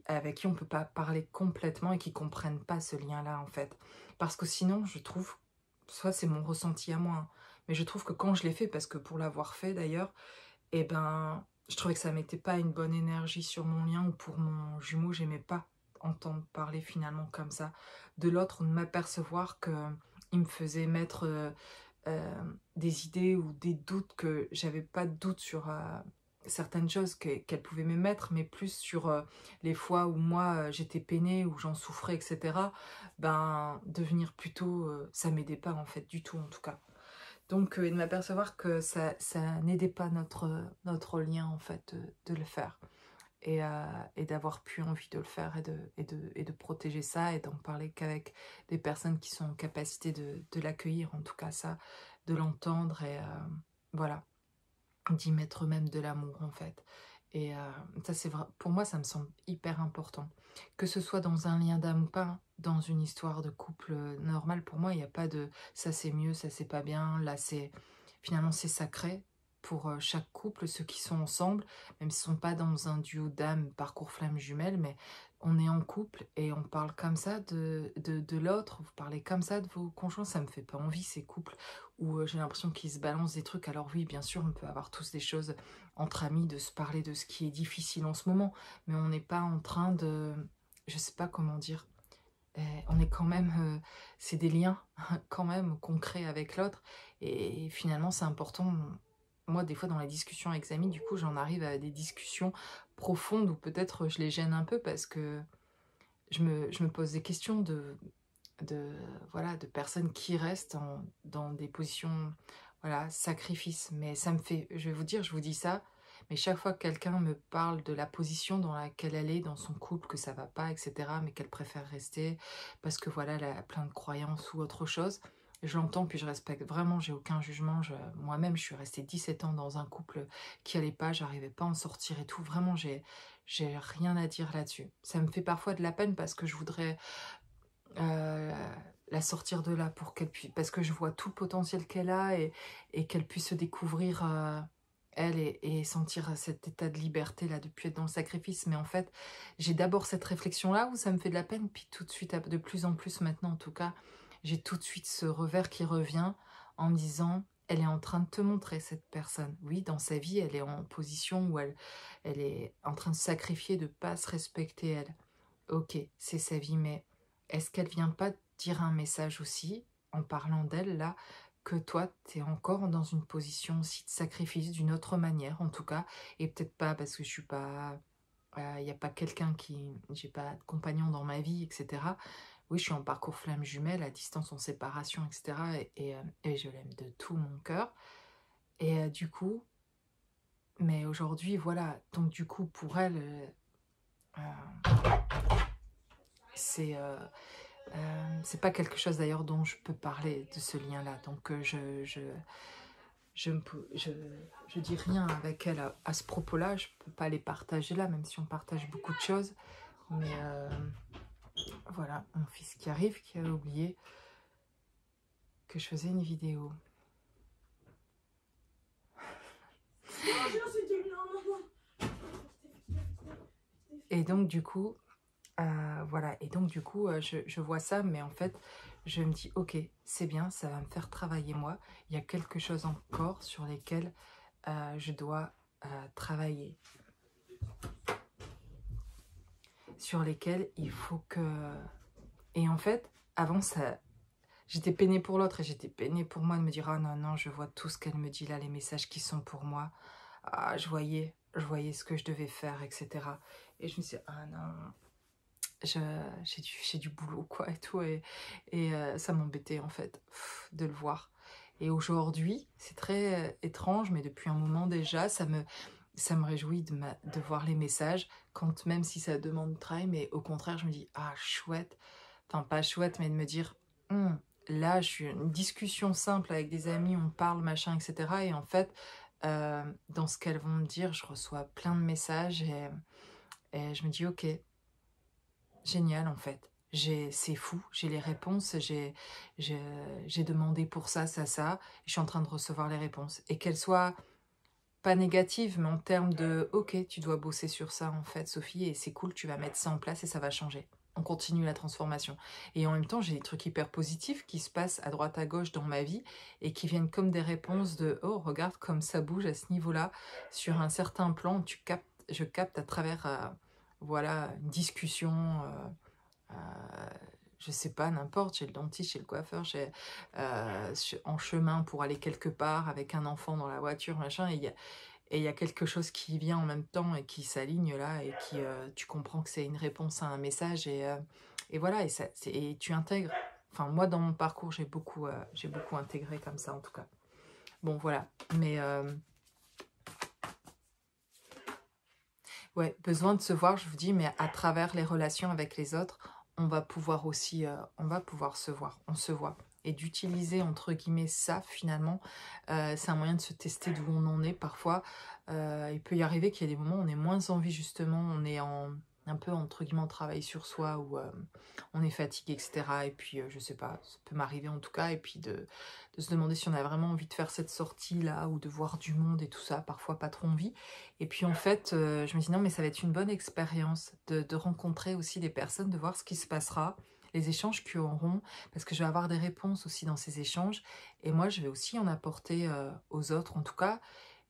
avec qui on ne peut pas parler complètement et qui ne comprennent pas ce lien-là, en fait. Parce que sinon, je trouve, soit c'est mon ressenti à moi, hein, mais je trouve que quand je l'ai fait, parce que pour l'avoir fait d'ailleurs, eh ben, je trouvais que ça mettait pas une bonne énergie sur mon lien ou pour mon jumeau, j'aimais pas entendre parler finalement comme ça de l'autre, ou de m'apercevoir que il me faisait mettre des idées ou des doutes que j'avais pas de doute sur certaines choses qu'elle pouvait m'émettre, mais plus sur les fois où moi j'étais peinée, où j'en souffrais, etc. Ben, devenir plutôt, ça m'aidait pas en fait du tout en tout cas. Donc, et de m'apercevoir que ça n'aidait pas notre lien, en fait, de le faire. Et d'avoir plus envie de le faire et de protéger ça et d'en parler qu'avec des personnes qui sont en capacité de l'accueillir, en tout cas ça, de l'entendre et voilà, d'y mettre même de l'amour, en fait. Et ça, c'est vrai, pour moi, ça me semble hyper important. Que ce soit dans un lien d'âme ou pas, hein, dans une histoire de couple normale. Pour moi, il n'y a pas de ça c'est mieux, ça c'est pas bien. Là, c'est finalement c'est sacré pour chaque couple, ceux qui sont ensemble, même s'ils ne sont pas dans un duo d'âme, parcours flamme jumelle, mais on est en couple et on parle comme ça de l'autre, vous parlez comme ça de vos conjoints, ça me fait pas envie ces couples où j'ai l'impression qu'ils se balancent des trucs. Alors oui, bien sûr, on peut avoir tous des choses entre amis, de se parler de ce qui est difficile en ce moment, mais on n'est pas en train de, je sais pas comment dire, on est quand même, c'est des liens quand même qu'on crée avec l'autre et finalement c'est important. Moi des fois dans les discussions avec amis, du coup j'en arrive à des discussions profondes où peut-être je les gêne un peu parce que je me pose des questions de voilà, de personnes qui restent dans des positions, voilà, sacrifice. Mais ça me fait, je vais vous dire, je vous dis ça, mais chaque fois que quelqu'un me parle de la position dans laquelle elle est dans son couple, que ça va pas, etc., mais qu'elle préfère rester parce que voilà, elle a plein de croyances ou autre chose, je l'entends puis je respecte vraiment, j'ai aucun jugement. Moi-même, je suis restée 17 ans dans un couple qui allait pas, j'arrivais pas à en sortir et tout. Vraiment, j'ai rien à dire là-dessus. Ça me fait parfois de la peine parce que je voudrais euh, la sortir de là pour qu'elle puisse, parce que je vois tout le potentiel qu'elle a et qu'elle puisse se découvrir elle et sentir cet état de liberté là depuis être dans le sacrifice. Mais en fait, j'ai d'abord cette réflexion là où ça me fait de la peine, puis tout de suite, de plus en plus maintenant en tout cas, j'ai tout de suite ce revers qui revient en me disant elle est en train de te montrer cette personne. Oui, dans sa vie, elle est en position où elle est en train de sacrifier, de pas se respecter elle. Ok, c'est sa vie, mais est-ce qu'elle vient pas dire un message aussi, en parlant d'elle, là, que toi, tu es encore dans une position aussi de sacrifice, d'une autre manière, en tout cas, et peut-être pas parce que je suis pas... Il n'y a pas quelqu'un qui... J'ai pas de compagnon dans ma vie, etc. Oui, je suis en parcours flamme jumelle, à distance, en séparation, etc. Et je l'aime de tout mon cœur. Et du coup... Mais aujourd'hui, voilà. Donc du coup, pour elle... c'est pas quelque chose d'ailleurs dont je peux parler de ce lien-là. Donc je, me pou- je dis rien avec elle à ce propos-là. Je peux pas les partager là, même si on partage beaucoup de choses. Mais voilà, mon fils qui arrive, qui a oublié que je faisais une vidéo. Et donc du coup, voilà, et donc du coup, je vois ça, mais en fait, je me dis, ok, c'est bien, ça va me faire travailler moi. Il y a quelque chose encore sur lesquels je dois travailler. Sur lesquels il faut que... Et en fait, avant, ça, j'étais peinée pour l'autre et j'étais peinée pour moi de me dire, ah non, non, je vois tout ce qu'elle me dit là, les messages qui sont pour moi. Ah, je voyais ce que je devais faire, etc. Et je me suis dit, ah non, j'ai du boulot, quoi, et tout. Et ça m'embêtait, en fait, de le voir. Et aujourd'hui, c'est très étrange, mais depuis un moment déjà, ça me réjouit de voir les messages, quand même si ça demande du travail, mais au contraire, je me dis, ah, chouette, enfin, pas chouette, mais de me dire, là, je suis une discussion simple avec des amis, on parle, machin, etc. Et en fait, dans ce qu'elles vont me dire, je reçois plein de messages et je me dis, ok, génial en fait. C'est fou, j'ai les réponses, j'ai demandé pour ça, ça, et je suis en train de recevoir les réponses. Et qu'elles soient pas négatives, mais en termes de, ok, tu dois bosser sur ça en fait, Sophie, et c'est cool, tu vas mettre ça en place et ça va changer. On continue la transformation. Et en même temps, j'ai des trucs hyper positifs qui se passent à droite à gauche dans ma vie et qui viennent comme des réponses de, oh, regarde comme ça bouge à ce niveau-là, sur un certain plan, je capte à travers, voilà, une discussion, je sais pas, n'importe, chez le dentiste, chez le coiffeur, en chemin pour aller quelque part avec un enfant dans la voiture, machin, et il y a quelque chose qui vient en même temps et qui s'aligne là, et qui tu comprends que c'est une réponse à un message, et voilà, et tu intègres. Enfin, moi, dans mon parcours, j'ai beaucoup intégré comme ça, en tout cas. Bon, voilà, mais... ouais, besoin de se voir, je vous dis, mais à travers les relations avec les autres, on va pouvoir aussi, on va pouvoir se voir, on se voit. Et d'utiliser, entre guillemets, ça, finalement, c'est un moyen de se tester d'où on en est. Parfois, il peut y arriver qu'il y ait des moments où on est moins envie, justement, on est en... un peu entre guillemets on travaille sur soi, où on est fatigué, etc. Et puis je sais pas, ça peut m'arriver en tout cas, et puis de se demander si on a vraiment envie de faire cette sortie là, ou de voir du monde et tout ça, parfois pas trop envie. Et puis en fait, je me dis non mais ça va être une bonne expérience de rencontrer aussi des personnes, de voir ce qui se passera, les échanges qu'ils auront, parce que je vais avoir des réponses aussi dans ces échanges, et moi je vais aussi en apporter aux autres en tout cas,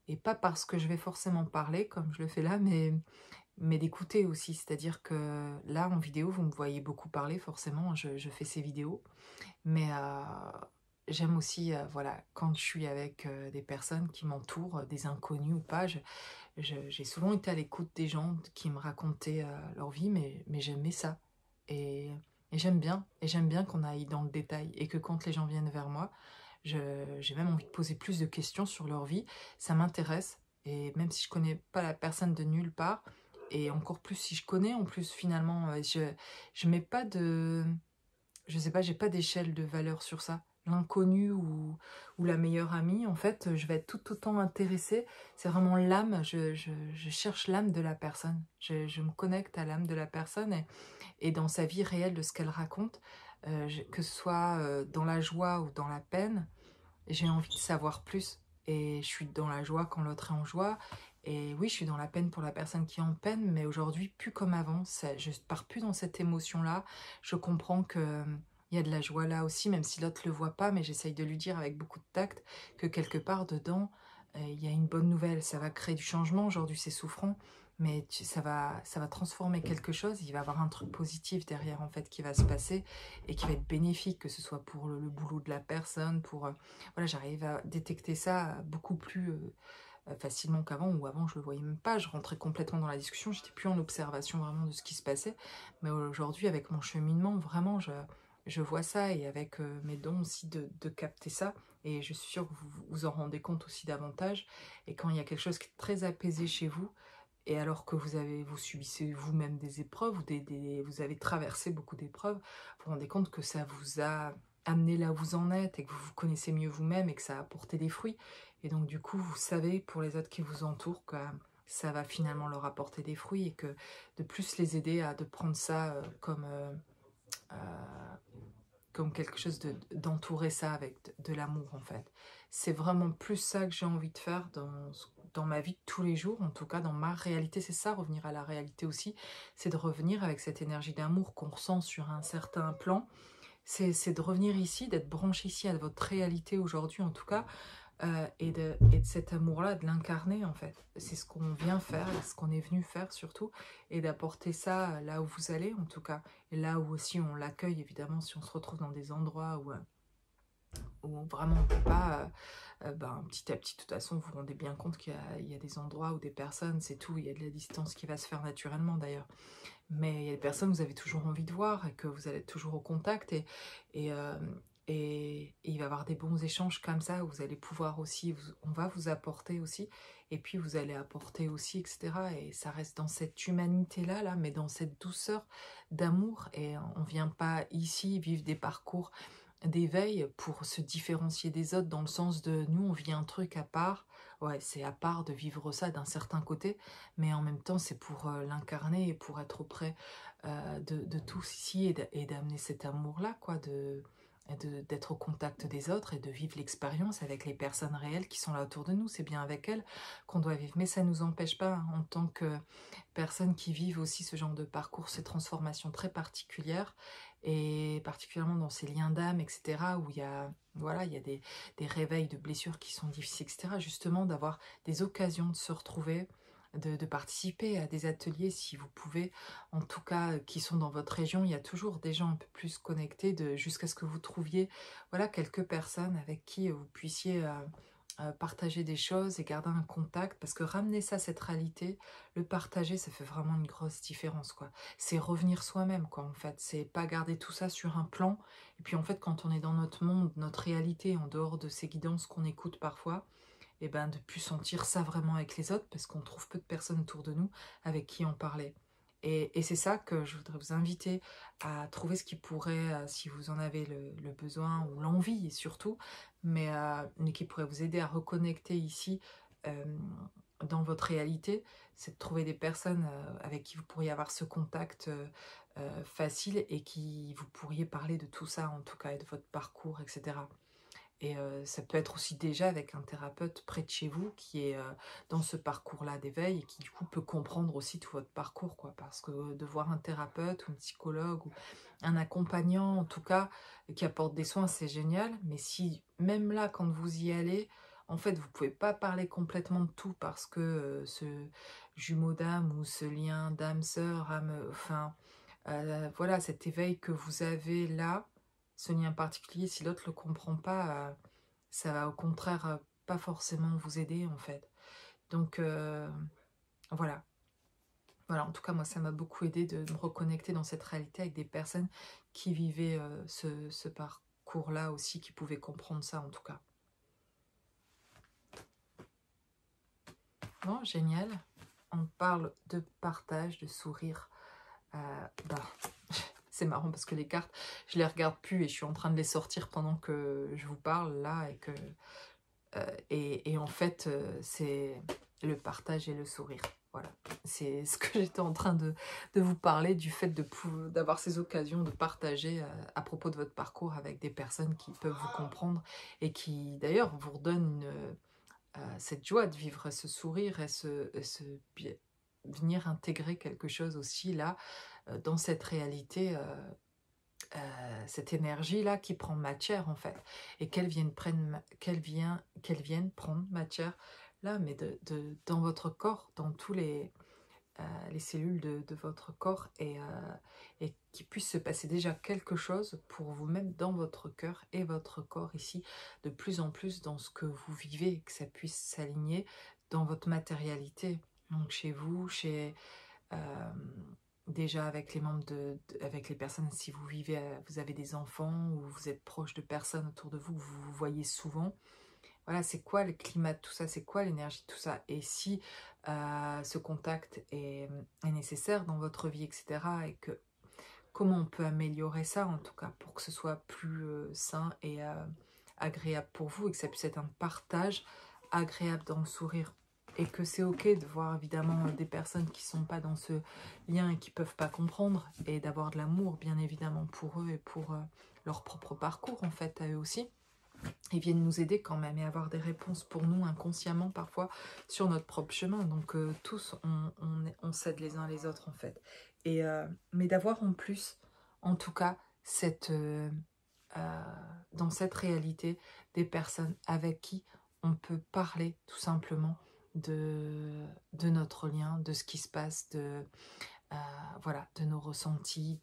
et pas parce que je vais forcément parler comme je le fais là, mais d'écouter aussi. C'est-à-dire que là, en vidéo, vous me voyez beaucoup parler, forcément, je fais ces vidéos. Mais j'aime aussi, voilà, quand je suis avec des personnes qui m'entourent, des inconnus ou pas, j'ai souvent été à l'écoute des gens qui me racontaient leur vie, mais j'aimais ça. Et, et j'aime bien qu'on aille dans le détail, et que quand les gens viennent vers moi, j'ai même envie de poser plus de questions sur leur vie. Ça m'intéresse, et même si je connais pas la personne de nulle part, et encore plus si je connais, en plus finalement, je mets pas de, je sais pas, j'ai pas d'échelle de valeur sur ça. L'inconnu ou la meilleure amie, en fait, je vais être tout autant intéressée. C'est vraiment l'âme, je cherche l'âme de la personne. Je me connecte à l'âme de la personne, et dans sa vie réelle, de ce qu'elle raconte, que ce soit dans la joie ou dans la peine, j'ai envie de savoir plus. Et je suis dans la joie quand l'autre est en joie. Et oui, je suis dans la peine pour la personne qui est en peine, mais aujourd'hui, plus comme avant. Je pars plus dans cette émotion-là. Je comprends que il y a de la joie là aussi, même si l'autre le voit pas, mais j'essaye de lui dire avec beaucoup de tact que quelque part dedans, il y a une bonne nouvelle. Ça va créer du changement. Aujourd'hui, c'est souffrant, mais ça va transformer quelque chose. Il va y avoir un truc positif derrière, en fait, qui va se passer, et qui va être bénéfique, que ce soit pour le boulot de la personne, pour voilà, j'arrive à détecter ça beaucoup plus facilement qu'avant, ou avant je le voyais même pas, je rentrais complètement dans la discussion, j'étais plus en observation vraiment de ce qui se passait. Mais aujourd'hui, avec mon cheminement, vraiment je vois ça, et avec mes dons aussi de capter ça, et je suis sûre que vous vous en rendez compte aussi davantage. Et quand il y a quelque chose qui est très apaisé chez vous, et alors que vous subissez vous-même des épreuves, ou vous avez traversé beaucoup d'épreuves, vous vous rendez compte que ça vous a amené là où vous en êtes, et que vous vous connaissez mieux vous-même, et que ça a apporté des fruits. Et donc du coup, vous savez pour les autres qui vous entourent que ça va finalement leur apporter des fruits, et que de plus les aider à de prendre ça euh, comme quelque chose d'entourer ça avec de l'amour, en fait. C'est vraiment plus ça que j'ai envie de faire dans ma vie de tous les jours, en tout cas dans ma réalité. C'est ça, revenir à la réalité aussi, c'est de revenir avec cette énergie d'amour qu'on ressent sur un certain plan. C'est de revenir ici, d'être branché ici à votre réalité aujourd'hui en tout cas, et de cet amour-là, de l'incarner en fait. C'est ce qu'on vient faire, ce qu'on est venu faire surtout, et d'apporter ça là où vous allez en tout cas. Et là où aussi on l'accueille, évidemment, si on se retrouve dans des endroits où vraiment on ne peut pas, ben, petit à petit, de toute façon, vous vous rendez bien compte qu'il y a des endroits où des personnes, c'est tout, il y a de la distance qui va se faire naturellement d'ailleurs. Mais il y a des personnes que vous avez toujours envie de voir, et que vous allez être toujours au contact, et, euh, et il va y avoir des bons échanges comme ça, où vous allez pouvoir aussi, on va vous apporter aussi, et puis vous allez apporter aussi, etc. Et ça reste dans cette humanité-là, là, mais dans cette douceur d'amour, et on vient pas ici vivre des parcours d'éveil pour se différencier des autres, dans le sens de nous on vit un truc à part, ouais c'est à part de vivre ça d'un certain côté, mais en même temps c'est pour l'incarner, et pour être auprès de tous ici, et d'amener cet amour là quoi, d'être au contact des autres, et de vivre l'expérience avec les personnes réelles qui sont là autour de nous. C'est bien avec elles qu'on doit vivre, mais ça ne nous empêche pas, hein, en tant que personnes qui vivent aussi ce genre de parcours, ces transformations très particulières, et particulièrement dans ces liens d'âme, etc., où il y a, voilà, il y a des réveils de blessures qui sont difficiles, etc., justement d'avoir des occasions de se retrouver, de participer à des ateliers si vous pouvez, en tout cas qui sont dans votre région. Il y a toujours des gens un peu plus connectés, jusqu'à ce que vous trouviez, voilà, quelques personnes avec qui vous puissiez partager des choses et garder un contact, parce que ramener ça, cette réalité, le partager, ça fait vraiment une grosse différence, quoi. C'est revenir soi-même, quoi, en fait. C'est pas garder tout ça sur un plan, et puis en fait, quand on est dans notre monde, notre réalité, en dehors de ces guidances qu'on écoute parfois, et ben de plus sentir ça vraiment avec les autres, parce qu'on trouve peu de personnes autour de nous avec qui en parler. Et c'est ça que je voudrais vous inviter à trouver, ce qui pourrait, si vous en avez le besoin ou l'envie surtout, mais qui pourrait vous aider à reconnecter ici, euh, dans votre réalité, c'est de trouver des personnes avec qui vous pourriez avoir ce contact facile et qui vous pourriez parler de tout ça, en tout cas, et de votre parcours, etc. Et ça peut être aussi déjà avec un thérapeute près de chez vous qui est dans ce parcours-là d'éveil et qui du coup peut comprendre aussi tout votre parcours, quoi. Parce que de voir un thérapeute ou un psychologue ou un accompagnant, en tout cas, qui apporte des soins, c'est génial. Mais si même là, quand vous y allez, en fait, vous pouvez pas parler complètement de tout parce que ce jumeau d'âme ou ce lien d'âme-sœur, âme, enfin, voilà, cet éveil que vous avez là, ce lien particulier, si l'autre ne le comprend pas, ça va au contraire pas forcément vous aider en fait. Donc voilà. Voilà, en tout cas, moi, ça m'a beaucoup aidé de me reconnecter dans cette réalité avec des personnes qui vivaient ce parcours-là aussi, qui pouvaient comprendre ça en tout cas. Bon, génial. On parle de partage, de sourire. Bah, c'est marrant parce que les cartes, je les regarde plus et je suis en train de les sortir pendant que je vous parle là et que et en fait c'est le partage et le sourire. Voilà, c'est ce que j'étais en train de vous parler du fait d'avoir ces occasions de partager à propos de votre parcours avec des personnes qui peuvent vous comprendre et qui d'ailleurs vous redonnent cette joie de vivre ce sourire et venir intégrer quelque chose aussi là dans cette réalité, cette énergie-là qui prend matière en fait, et qu'elle vienne prendre matière là, mais dans votre corps, dans tous les cellules de votre corps, et qu'il puisse se passer déjà quelque chose pour vous-même dans votre cœur et votre corps ici, de plus en plus dans ce que vous vivez, et que ça puisse s'aligner dans votre matérialité, donc chez vous, euh, déjà avec les membres avec les personnes, si vous vivez, vous avez des enfants ou vous êtes proche de personnes autour de vous, vous voyez souvent. Voilà, c'est quoi le climat de tout ça, c'est quoi l'énergie de tout ça, et si ce contact est nécessaire dans votre vie, etc. Et que comment on peut améliorer ça en tout cas pour que ce soit plus sain et agréable pour vous et que ça puisse être un partage agréable dans le sourire. Et que c'est ok de voir évidemment des personnes qui sont pas dans ce lien et qui peuvent pas comprendre, et d'avoir de l'amour bien évidemment pour eux et pour leur propre parcours en fait à eux aussi. Ils viennent nous aider quand même et avoir des réponses pour nous inconsciemment parfois sur notre propre chemin. Donc tous on s'aide les uns les autres en fait. Et mais d'avoir en plus, en tout cas, dans cette réalité, des personnes avec qui on peut parler tout simplement de notre lien, de ce qui se passe, voilà, de nos ressentis,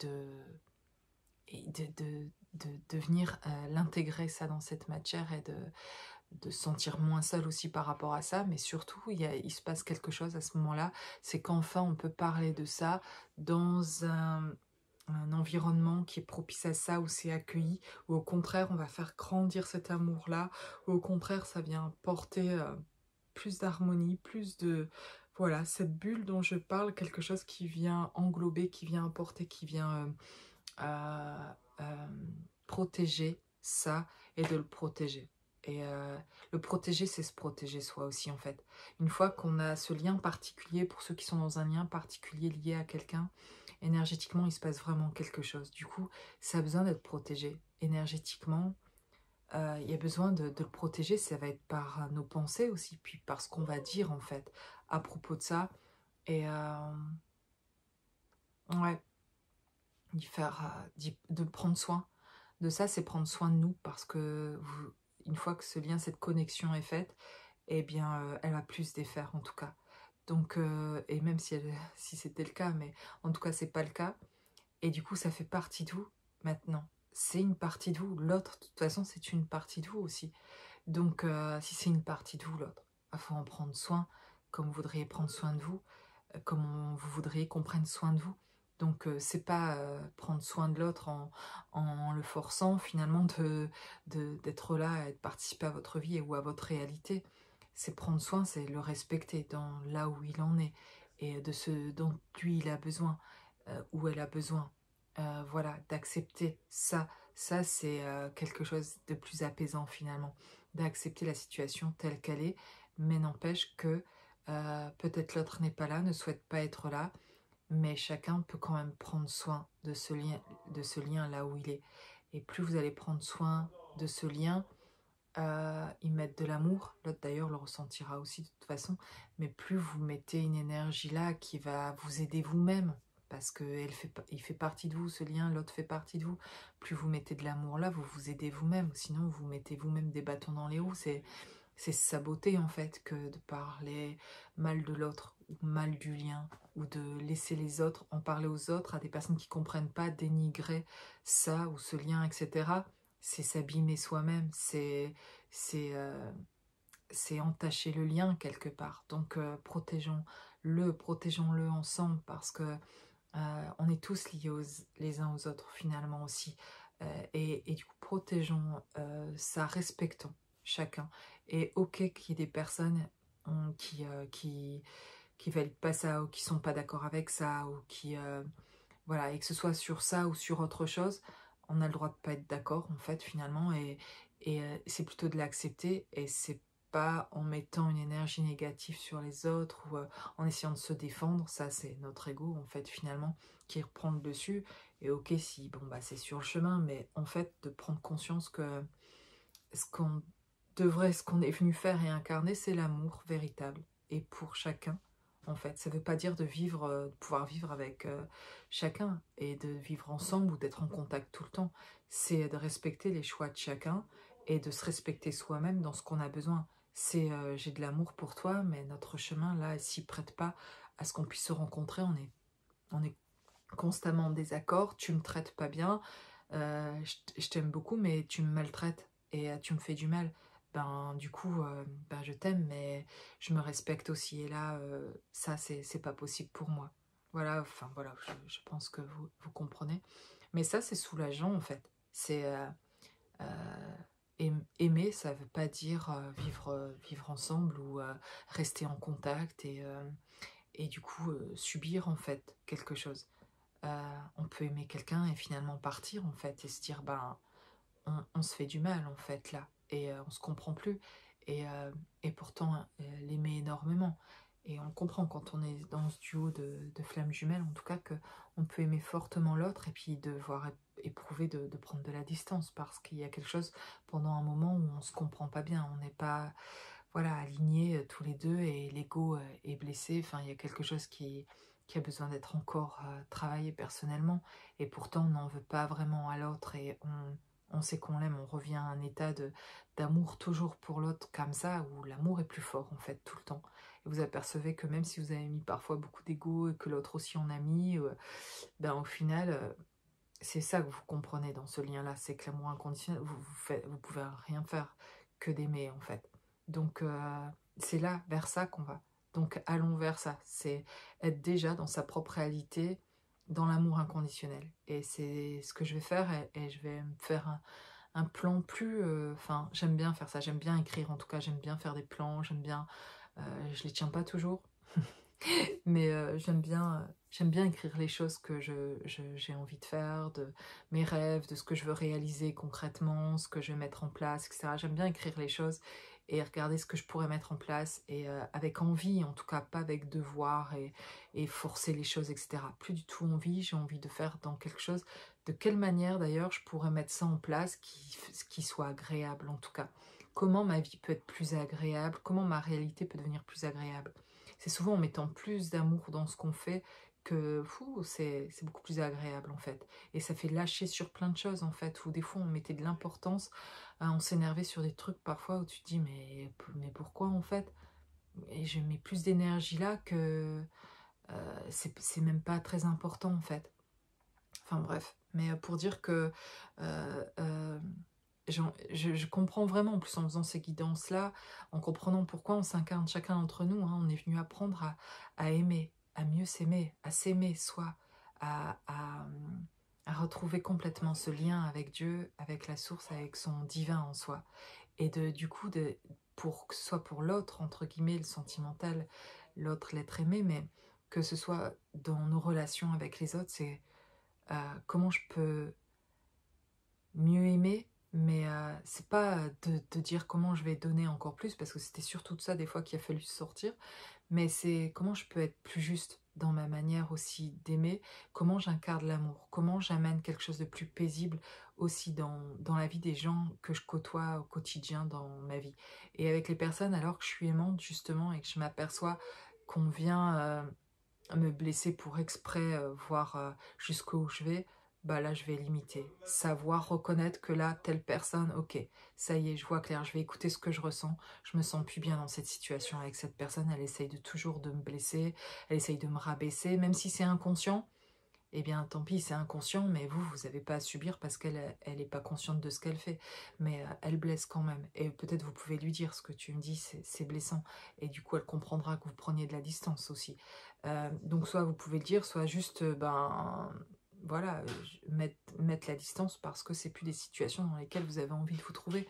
et de venir l'intégrer ça dans cette matière, et de se sentir moins seul aussi par rapport à ça. Mais surtout, il se passe quelque chose à ce moment-là, c'est qu'enfin on peut parler de ça dans un environnement qui est propice à ça, où c'est accueilli, ou au contraire on va faire grandir cet amour-là, ou au contraire ça vient porter plus d'harmonie, plus de... Voilà, cette bulle dont je parle, quelque chose qui vient englober, qui vient apporter, qui vient euh, protéger ça, et de le protéger. Et le protéger, c'est se protéger soi aussi en fait. Une fois qu'on a ce lien particulier, pour ceux qui sont dans un lien particulier lié à quelqu'un, énergétiquement, il se passe vraiment quelque chose. Du coup, ça a besoin d'être protégé. Énergétiquement, il y a besoin de le protéger. Ça va être par nos pensées aussi, puis par ce qu'on va dire en fait à propos de ça. Et ouais, de prendre soin de ça, c'est prendre soin de nous, parce que une fois que ce lien, cette connexion est faite, eh bien, elle va plus se défaire en tout cas. Donc, et même si c'était le cas, mais en tout cas, c'est pas le cas. Et du coup, ça fait partie de vous maintenant. C'est une partie de vous. L'autre, de toute façon, c'est une partie de vous aussi. Donc, si c'est une partie de vous, l'autre, il faut en prendre soin, comme vous voudriez prendre soin de vous, comme vous voudriez qu'on prenne soin de vous. Donc, c'est pas prendre soin de l'autre en le forçant, finalement, d'être là et de participer à votre vie ou à votre réalité. C'est prendre soin, c'est le respecter dans là où il en est, et de ce dont lui il a besoin, où elle a besoin. Voilà, d'accepter ça. Ça, c'est quelque chose de plus apaisant finalement, d'accepter la situation telle qu'elle est, mais n'empêche que Peut-être l'autre n'est pas là, ne souhaite pas être là, mais chacun peut quand même prendre soin de ce lien là où il est. Et plus vous allez prendre soin de ce lien, y mettre de l'amour, l'autre d'ailleurs le ressentira aussi de toute façon, mais plus vous mettez une énergie là qui va vous aider vous-même, parce il fait partie de vous, ce lien, l'autre fait partie de vous, plus vous mettez de l'amour là, vous vous aidez vous-même, sinon vous mettez vous-même des bâtons dans les roues, c'est se saboter en fait, que de parler mal de l'autre, ou mal du lien, ou de laisser les autres en parler aux autres, à des personnes qui comprennent pas, dénigrer ça ou ce lien, etc. C'est s'abîmer soi-même, c'est euh, c'est entacher le lien quelque part. Donc protégeons-le ensemble, parce que on est tous liés les uns aux autres finalement aussi. Et du coup, protégeons ça, respectons chacun. Et ok qu'il y ait des personnes qui valident pas ça, ou qui sont pas d'accord avec ça, ou qui voilà, et que ce soit sur ça ou sur autre chose, on a le droit de pas être d'accord en fait finalement, et c'est plutôt de l'accepter, et c'est pas en mettant une énergie négative sur les autres, ou en essayant de se défendre. Ça c'est notre ego en fait finalement qui reprend le dessus. Et ok, si bon bah c'est sur le chemin, mais en fait de prendre conscience que ce qu'on est venu faire et incarner, c'est l'amour véritable, et pour chacun. En fait, ça ne veut pas dire de vivre, de pouvoir vivre avec chacun et de vivre ensemble ou d'être en contact tout le temps. C'est de respecter les choix de chacun et de se respecter soi-même dans ce qu'on a besoin. C'est j'ai de l'amour pour toi, mais notre chemin là s'y prête pas à ce qu'on puisse se rencontrer. On est constamment en désaccord. Tu me traites pas bien, je t'aime beaucoup, mais tu me maltraites et tu me fais du mal. Ben, du coup, ben, je t'aime, mais je me respecte aussi. Et là, ça, c'est pas possible pour moi. Voilà, enfin, voilà, je pense que vous comprenez. Mais ça, c'est soulageant, en fait. C'est aimer, ça veut pas dire vivre ensemble, ou rester en contact, et du coup, subir, en fait, quelque chose. On peut aimer quelqu'un et finalement partir en fait, et se dire ben on se fait du mal en fait là, et on se comprend plus, et, euh, et pourtant l'aimer énormément. Et on comprend quand on est dans ce duo de flammes jumelles en tout cas, que on peut aimer fortement l'autre et puis devoir éprouver de prendre de la distance, parce qu'il y a quelque chose pendant un moment où on se comprend pas bien, on n'est pas voilà alignés tous les deux, et l'ego est blessé. Enfin, il y a quelque chose qui a besoin d'être encore travaillé personnellement, et pourtant on n'en veut pas vraiment à l'autre, et on sait qu'on l'aime, on revient à un état d'amour toujours pour l'autre comme ça, où l'amour est plus fort en fait tout le temps. Et vous apercevez que même si vous avez mis parfois beaucoup d'ego, et que l'autre aussi en a mis, ben au final, c'est ça que vous comprenez dans ce lien-là, c'est que l'amour inconditionnel, vous pouvez rien faire que d'aimer en fait. Donc c'est là, vers ça qu'on va. Donc allons vers ça, c'est être déjà dans sa propre réalité, dans l'amour inconditionnel. Et c'est ce que je vais faire, et je vais me faire un plan plus... Enfin, j'aime bien faire ça, j'aime bien écrire en tout cas, j'aime bien faire des plans, j'aime bien... je les tiens pas toujours, mais j'aime bien écrire les choses que j'ai envie de faire, de mes rêves, de ce que je veux réaliser concrètement, ce que je vais mettre en place, etc. J'aime bien écrire les choses et regarder ce que je pourrais mettre en place, et avec envie, en tout cas pas avec devoir et forcer les choses, etc. Plus du tout envie, j'ai envie de faire dans quelque chose. De quelle manière d'ailleurs je pourrais mettre ça en place qui soit agréable en tout cas. Comment ma vie peut être plus agréable, comment ma réalité peut devenir plus agréable. C'est souvent en mettant plus d'amour dans ce qu'on fait que c'est beaucoup plus agréable en fait. Et ça fait lâcher sur plein de choses en fait, où des fois on mettait de l'importance, on s'énervait sur des trucs parfois où tu te dis mais pourquoi en fait. Et je mets plus d'énergie là que c'est même pas très important en fait. Enfin bref, mais pour dire que euh, euh, je comprends vraiment, en plus en faisant ces guidances-là, en comprenant pourquoi on s'incarne chacun d'entre nous, hein, on est venu apprendre à aimer, à mieux s'aimer, à s'aimer soi, à, à, à retrouver complètement ce lien avec Dieu, avec la source, avec son divin en soi. Et du coup, pour que ce soit pour l'autre, entre guillemets, le sentimental, l'autre, l'être aimé, mais que ce soit dans nos relations avec les autres, c'est comment je peux mieux aimer, Mais c'est pas de dire comment je vais donner encore plus, parce que c'était surtout de ça des fois qu'il a fallu sortir, mais c'est comment je peux être plus juste dans ma manière aussi d'aimer, comment j'incarne l'amour, comment j'amène quelque chose de plus paisible aussi dans la vie des gens que je côtoie au quotidien dans ma vie. Et avec les personnes, alors que je suis aimante justement et que je m'aperçois qu'on vient me blesser pour exprès, voir jusqu'où je vais, bah là je vais limiter. Savoir reconnaître que là, telle personne, ok, ça y est, je vois clair, je vais écouter ce que je ressens, je me sens plus bien dans cette situation avec cette personne, elle essaye de toujours de me blesser, elle essaye de me rabaisser, même si c'est inconscient, eh bien tant pis, c'est inconscient, mais vous n'avez pas à subir parce qu'elle elle est pas consciente de ce qu'elle fait, mais elle blesse quand même, et peut-être vous pouvez lui dire ce que tu me dis, c'est blessant, et du coup elle comprendra que vous preniez de la distance aussi. Donc soit vous pouvez le dire, soit juste, ben voilà, mettre la distance parce que c'est plus des situations dans lesquelles vous avez envie de vous trouver,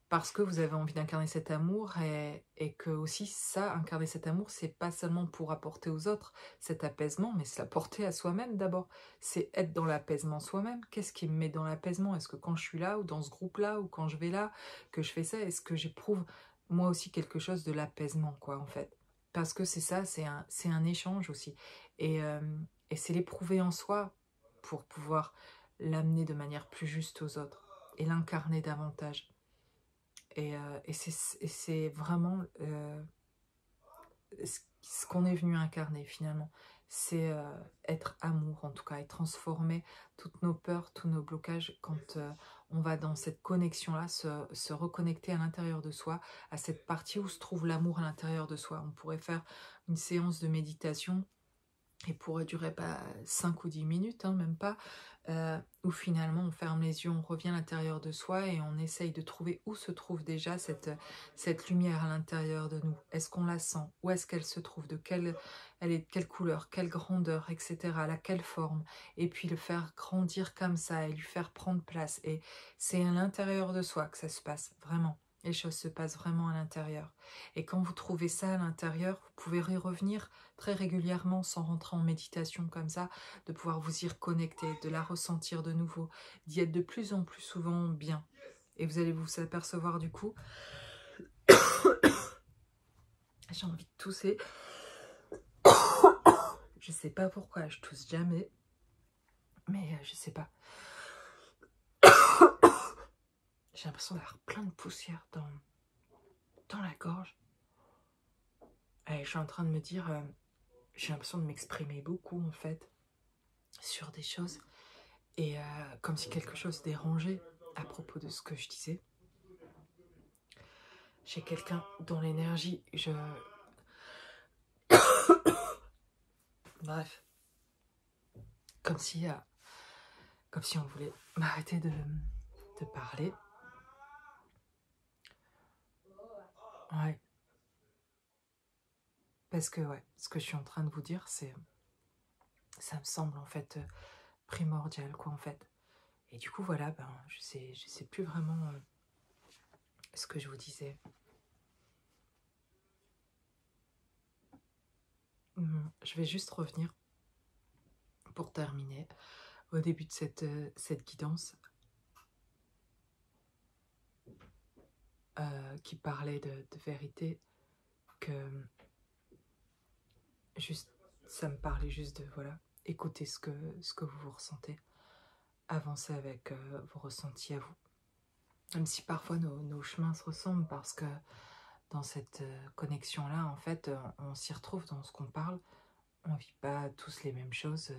parce que vous avez envie d'incarner cet amour, et que aussi ça, incarner cet amour, c'est pas seulement pour apporter aux autres cet apaisement, mais c'est l'apporter à soi-même d'abord. C'est être dans l'apaisement soi-même. Qu'est-ce qui me met dans l'apaisement? Est-ce que quand je suis là, ou dans ce groupe-là, ou quand je vais là, que je fais ça, est-ce que j'éprouve moi aussi quelque chose de l'apaisement, quoi, en fait? Parce que c'est ça, c'est un échange aussi. Et, euh, et c'est l'éprouver en soi pour pouvoir l'amener de manière plus juste aux autres et l'incarner davantage. Et c'est vraiment ce qu'on est venu incarner finalement. C'est être amour en tout cas, et transformer toutes nos peurs, tous nos blocages quand on va dans cette connexion-là, se reconnecter à l'intérieur de soi, à cette partie où se trouve l'amour à l'intérieur de soi. On pourrait faire une séance de méditation et pourrait durer pas 5 ou 10 minutes, hein, même pas, où finalement on ferme les yeux, on revient à l'intérieur de soi et on essaye de trouver où se trouve déjà cette lumière à l'intérieur de nous. Est-ce qu'on la sent? Où est-ce qu'elle se trouve? Elle est de quelle couleur, quelle grandeur, etc. Elle a quelle forme? Et puis le faire grandir comme ça et lui faire prendre place. Et c'est à l'intérieur de soi que ça se passe, vraiment. Les choses se passent vraiment à l'intérieur. Et quand vous trouvez ça à l'intérieur, vous pouvez y revenir très régulièrement sans rentrer en méditation comme ça, de pouvoir vous y reconnecter, de la ressentir de nouveau, d'y être de plus en plus souvent bien. Et vous allez vous apercevoir du coup, j'ai envie de tousser, je sais pas pourquoi, je tousse jamais, mais je sais pas. J'ai l'impression d'avoir plein de poussière dans la gorge. Et je suis en train de me dire, j'ai l'impression de m'exprimer beaucoup en fait, sur des choses, et comme si quelque chose dérangeait à propos de ce que je disais. J'ai quelqu'un dont l'énergie, bref, comme si on voulait m'arrêter de parler. Ouais. Parce que, ouais, ce que je suis en train de vous dire, ça me semble en fait primordial, quoi, en fait. Et du coup, voilà, ben, je sais plus vraiment ce que je vous disais. Je vais juste revenir pour terminer au début de cette guidance qui parlait de vérité, que juste, ça me parlait juste de, voilà, écouter ce que vous ressentez, avancer avec vos ressentis à vous. Même si parfois nos chemins se ressemblent, parce que dans cette connexion-là, en fait, on s'y retrouve dans ce qu'on parle. On ne vit pas tous les mêmes choses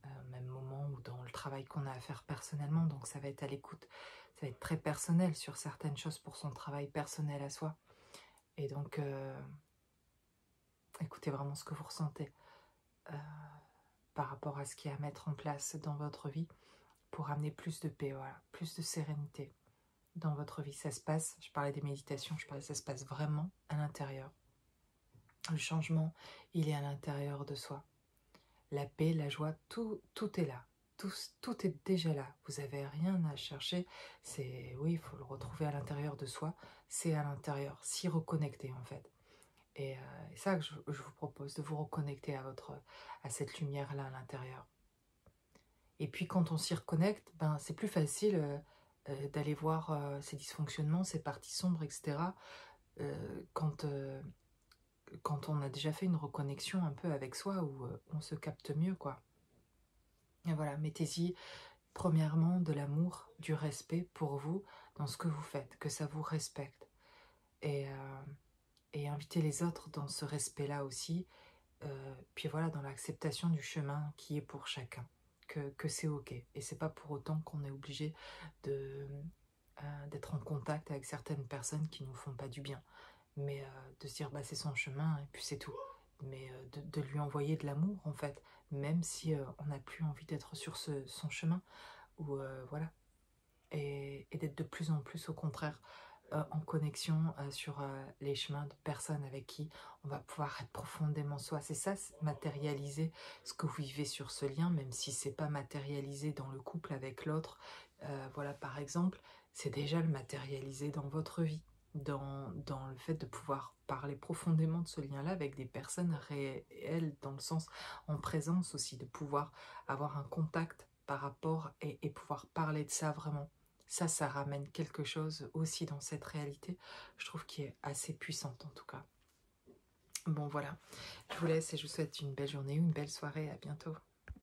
au même moment, ou dans le travail qu'on a à faire personnellement. Donc ça va être à l'écoute, ça va être très personnel sur certaines choses pour son travail personnel à soi. Et donc, écoutez vraiment ce que vous ressentez par rapport à ce qu'il y a à mettre en place dans votre vie pour amener plus de paix, voilà, plus de sérénité dans votre vie. Ça se passe, je parlais des méditations, ça se passe vraiment à l'intérieur. Le changement, il est à l'intérieur de soi. La paix, la joie, tout est là. Tout est déjà là. Vous n'avez rien à chercher. Oui, il faut le retrouver à l'intérieur de soi. C'est à l'intérieur, s'y reconnecter en fait. Et c'est ça que je vous propose, de vous reconnecter à cette lumière-là à l'intérieur. Et puis quand on s'y reconnecte, ben, c'est plus facile d'aller voir ces dysfonctionnements, ces parties sombres, etc. Quand, quand on a déjà fait une reconnexion un peu avec soi, où on se capte mieux, quoi. Et voilà, mettez-y premièrement de l'amour, du respect pour vous dans ce que vous faites, que ça vous respecte. Et invitez les autres dans ce respect-là aussi. Puis voilà, dans l'acceptation du chemin qui est pour chacun, que c'est ok. Et c'est pas pour autant qu'on est obligé de d'être en contact avec certaines personnes qui nous font pas du bien. Mais de se dire, bah, c'est son chemin et puis c'est tout. Mais de lui envoyer de l'amour, en fait, même si on n'a plus envie d'être sur son chemin, ou voilà. Et d'être de plus en plus, au contraire, en connexion sur les chemins de personnes avec qui on va pouvoir être profondément soi. C'est ça, matérialiser ce que vous vivez sur ce lien, même si c'est pas matérialisé dans le couple avec l'autre. Voilà, par exemple, c'est déjà le matérialiser dans votre vie, dans le fait de pouvoir parler profondément de ce lien-là avec des personnes réelles, dans le sens en présence aussi, de pouvoir avoir un contact par rapport et pouvoir parler de ça vraiment. Ça ramène quelque chose aussi dans cette réalité, je trouve, qui est assez puissante en tout cas. Bon voilà, je vous laisse et je vous souhaite une belle journée, une belle soirée, à bientôt.